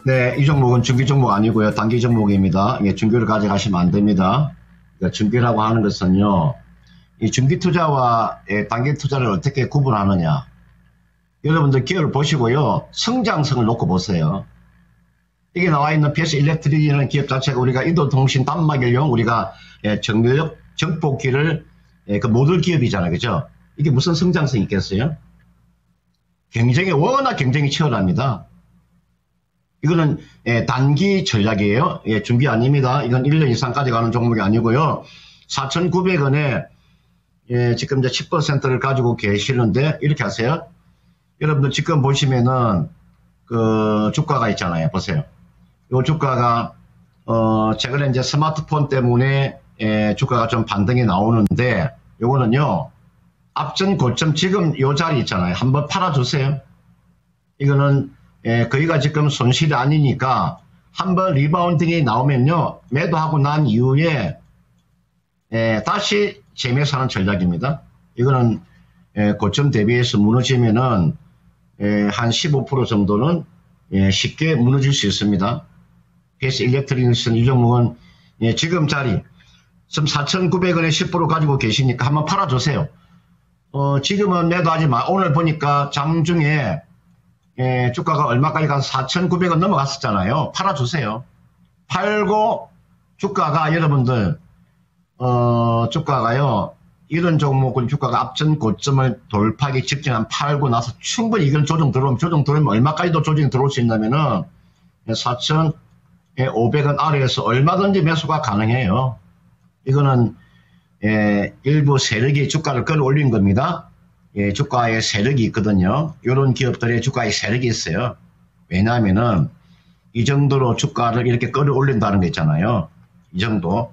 네, 이 종목은 중기 종목 아니고요. 단기 종목입니다. 중기를 가져가시면 안 됩니다. 그러니까 중기라고 하는 것은요, 이 중기 투자와 단기 투자를 어떻게 구분하느냐. 여러분들 기업을 보시고요, 성장성을 놓고 보세요. 이게 나와 있는 PS 일렉트릭이라는 기업 자체가 우리가 인도통신 단말기용 우리가 정밀력 정폭기를 그 모듈 기업이잖아요. 그죠? 이게 무슨 성장성이 있겠어요? 워낙 경쟁이 치열합니다. 이거는 단기 전략이에요. 중기 아닙니다. 이건 1년 이상까지 가는 종목이 아니고요. 4,900원에 지금 이제 10%를 가지고 계시는데 이렇게 하세요. 여러분들 지금 보시면은 그 주가가 있잖아요. 보세요. 이 주가가 최근에 이제 스마트폰 때문에 주가가 좀 반등이 나오는데, 요거는요 앞전 고점 지금 요 자리 있잖아요. 한번 팔아주세요. 이거는 거기가 지금 손실이 아니니까 한번 리바운딩이 나오면요, 매도하고 난 이후에 다시 재매수하는 전략입니다. 이거는 고점 대비해서 무너지면은 한 15% 정도는 쉽게 무너질 수 있습니다. PS 일렉트로닉스는 이 종목은 지금 자리 지금 4,900원에 10% 가지고 계시니까 한번 팔아주세요. 지금은 매도하지 마. 오늘 보니까 장중에 주가가 얼마까지 가서 4,900원 넘어갔었잖아요. 팔아주세요. 팔고 주가가 여러분들 주가가요, 이런 종목은 주가가 앞전 고점을 돌파하기 직전에 팔고 나서 충분히 이건 조정 들어오면 얼마까지도 조정이 들어올 수 있냐면은 500원 아래에서 얼마든지 매수가 가능해요. 이거는 일부 세력이 주가를 끌어올린 겁니다. 주가에 세력이 있거든요. 이런 기업들의 주가에 세력이 있어요. 왜냐하면은 이 정도로 주가를 이렇게 끌어올린다는 거 있잖아요. 이 정도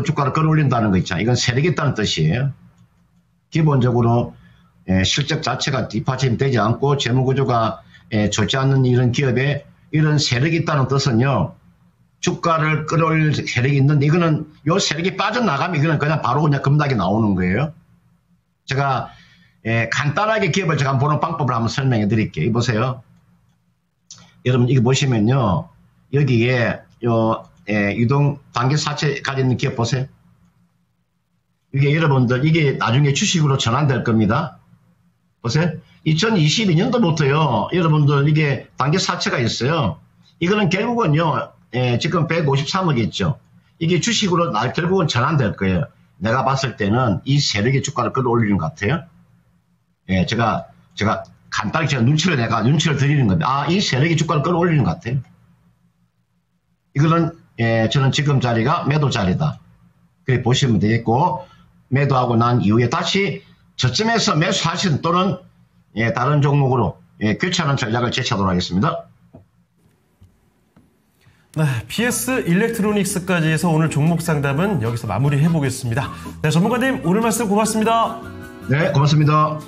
주가를 끌어올린다는 거 있잖아요. 이건 세력이 있다는 뜻이에요. 기본적으로 실적 자체가 뒷받침되지 않고 재무구조가 좋지 않는 이런 기업에 이런 세력이 있다는 뜻은요. 주가를 끌어올릴 세력이 있는데 이거는 요 세력이 빠져나가면 이거는 그냥 바로 그냥 급락이 나오는 거예요. 제가 간단하게 기업을 제가 보는 방법을 한번 설명해 드릴게요. 이 보세요. 여러분 이거 보시면요. 여기에 유동 단기사채 가지고 있는 기업 보세요. 이게 여러분들 이게 나중에 주식으로 전환될 겁니다. 보세요. 2022년도부터요. 여러분들 이게 단기사채가 있어요. 이거는 결국은요. 지금 153억 있죠. 이게 주식으로 결국은 전환될 거예요. 내가 봤을 때는 이 세력의 주가를 끌어올리는 것 같아요. 제가 간단히 제가 눈치를 드리는 건데, 이 세력의 주가를 끌어올리는 것 같아요. 이거는, 저는 지금 자리가 매도 자리다. 그렇게 보시면 되겠고, 매도하고 난 이후에 다시 저점에서 매수하신 또는, 다른 종목으로, 교체하는 전략을 제시하도록 하겠습니다. 네, PS 일렉트로닉스까지 해서 오늘 종목 상담은 여기서 마무리해 보겠습니다. 네, 전문가님 오늘 말씀 고맙습니다. 네, 고맙습니다.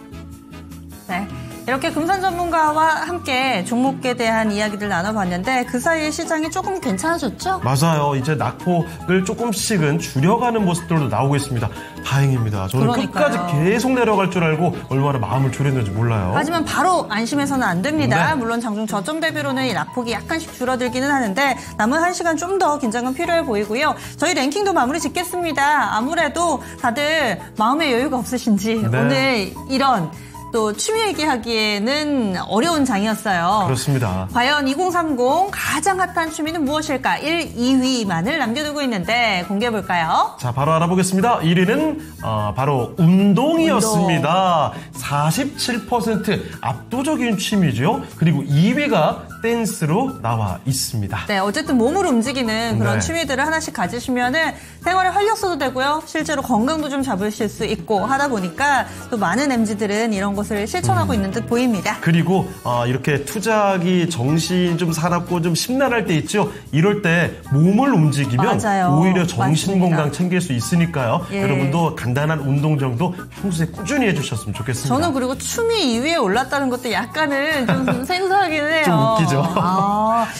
네. 이렇게 금산 전문가와 함께 종목에 대한 이야기들 나눠봤는데 그 사이에 시장이 조금 괜찮아졌죠? 맞아요. 이제 낙폭을 조금씩은 줄여가는 모습들도 나오고 있습니다. 다행입니다. 저는 그러니까요. 끝까지 계속 내려갈 줄 알고 얼마나 마음을 졸였는지 몰라요. 하지만 바로 안심해서는 안 됩니다. 네. 물론 장중 저점 대비로는 이 낙폭이 약간씩 줄어들기는 하는데 남은 1시간 좀 더 긴장은 필요해 보이고요. 저희 랭킹도 마무리 짓겠습니다. 아무래도 다들 마음의 여유가 없으신지 네. 오늘 이런 또 취미 얘기하기에는 어려운 장이었어요. 그렇습니다. 과연 2030 가장 핫한 취미는 무엇일까? 1, 2위만을 남겨두고 있는데 공개해볼까요? 자, 바로 알아보겠습니다. 1위는 바로 운동이었습니다. 47% 압도적인 취미죠. 그리고 2위가 댄스로 나와 있습니다. 네, 어쨌든 몸을 움직이는 그런 네. 취미들을 하나씩 가지시면은 생활에 활력소도 되고요. 실제로 건강도 좀 잡으실 수 있고 하다 보니까 또 많은 MZ들은 이런 것을 실천하고 있는 듯 보입니다. 그리고 이렇게 투자하기 정신 좀 사납고 좀 심란할 때 있죠. 이럴 때 몸을 움직이면 맞아요. 오히려 정신 맞습니다. 건강 챙길 수 있으니까요. 예. 여러분도 간단한 운동 정도 평소에 꾸준히 해주셨으면 좋겠습니다. 저는 그리고 춤이 2위에 올랐다는 것도 약간은 좀 생소하긴 해요. 좀 웃기죠.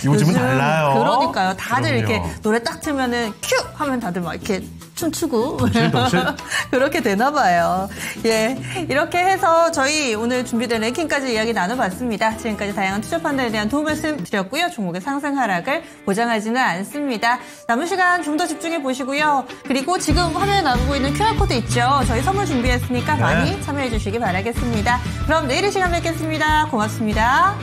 요즘은 요즘 달라요. 그러니까요. 다들 그럼요. 이렇게 노래 딱 틀면은 큐 하면 다들 막 이렇게 춤추고 덩실. 그렇게 되나 봐요. 예, 이렇게 해서 저희 오늘 준비된 랭킹까지 이야기 나눠봤습니다. 지금까지 다양한 투자 판단에 대한 도움 말씀 드렸고요. 종목의 상승 하락을 보장하지는 않습니다. 남은 시간 좀 더 집중해 보시고요. 그리고 지금 화면에 나오고 있는 QR코드 있죠. 저희 선물 준비했으니까 네. 많이 참여해 주시기 바라겠습니다. 그럼 내일 이 시간 뵙겠습니다. 고맙습니다.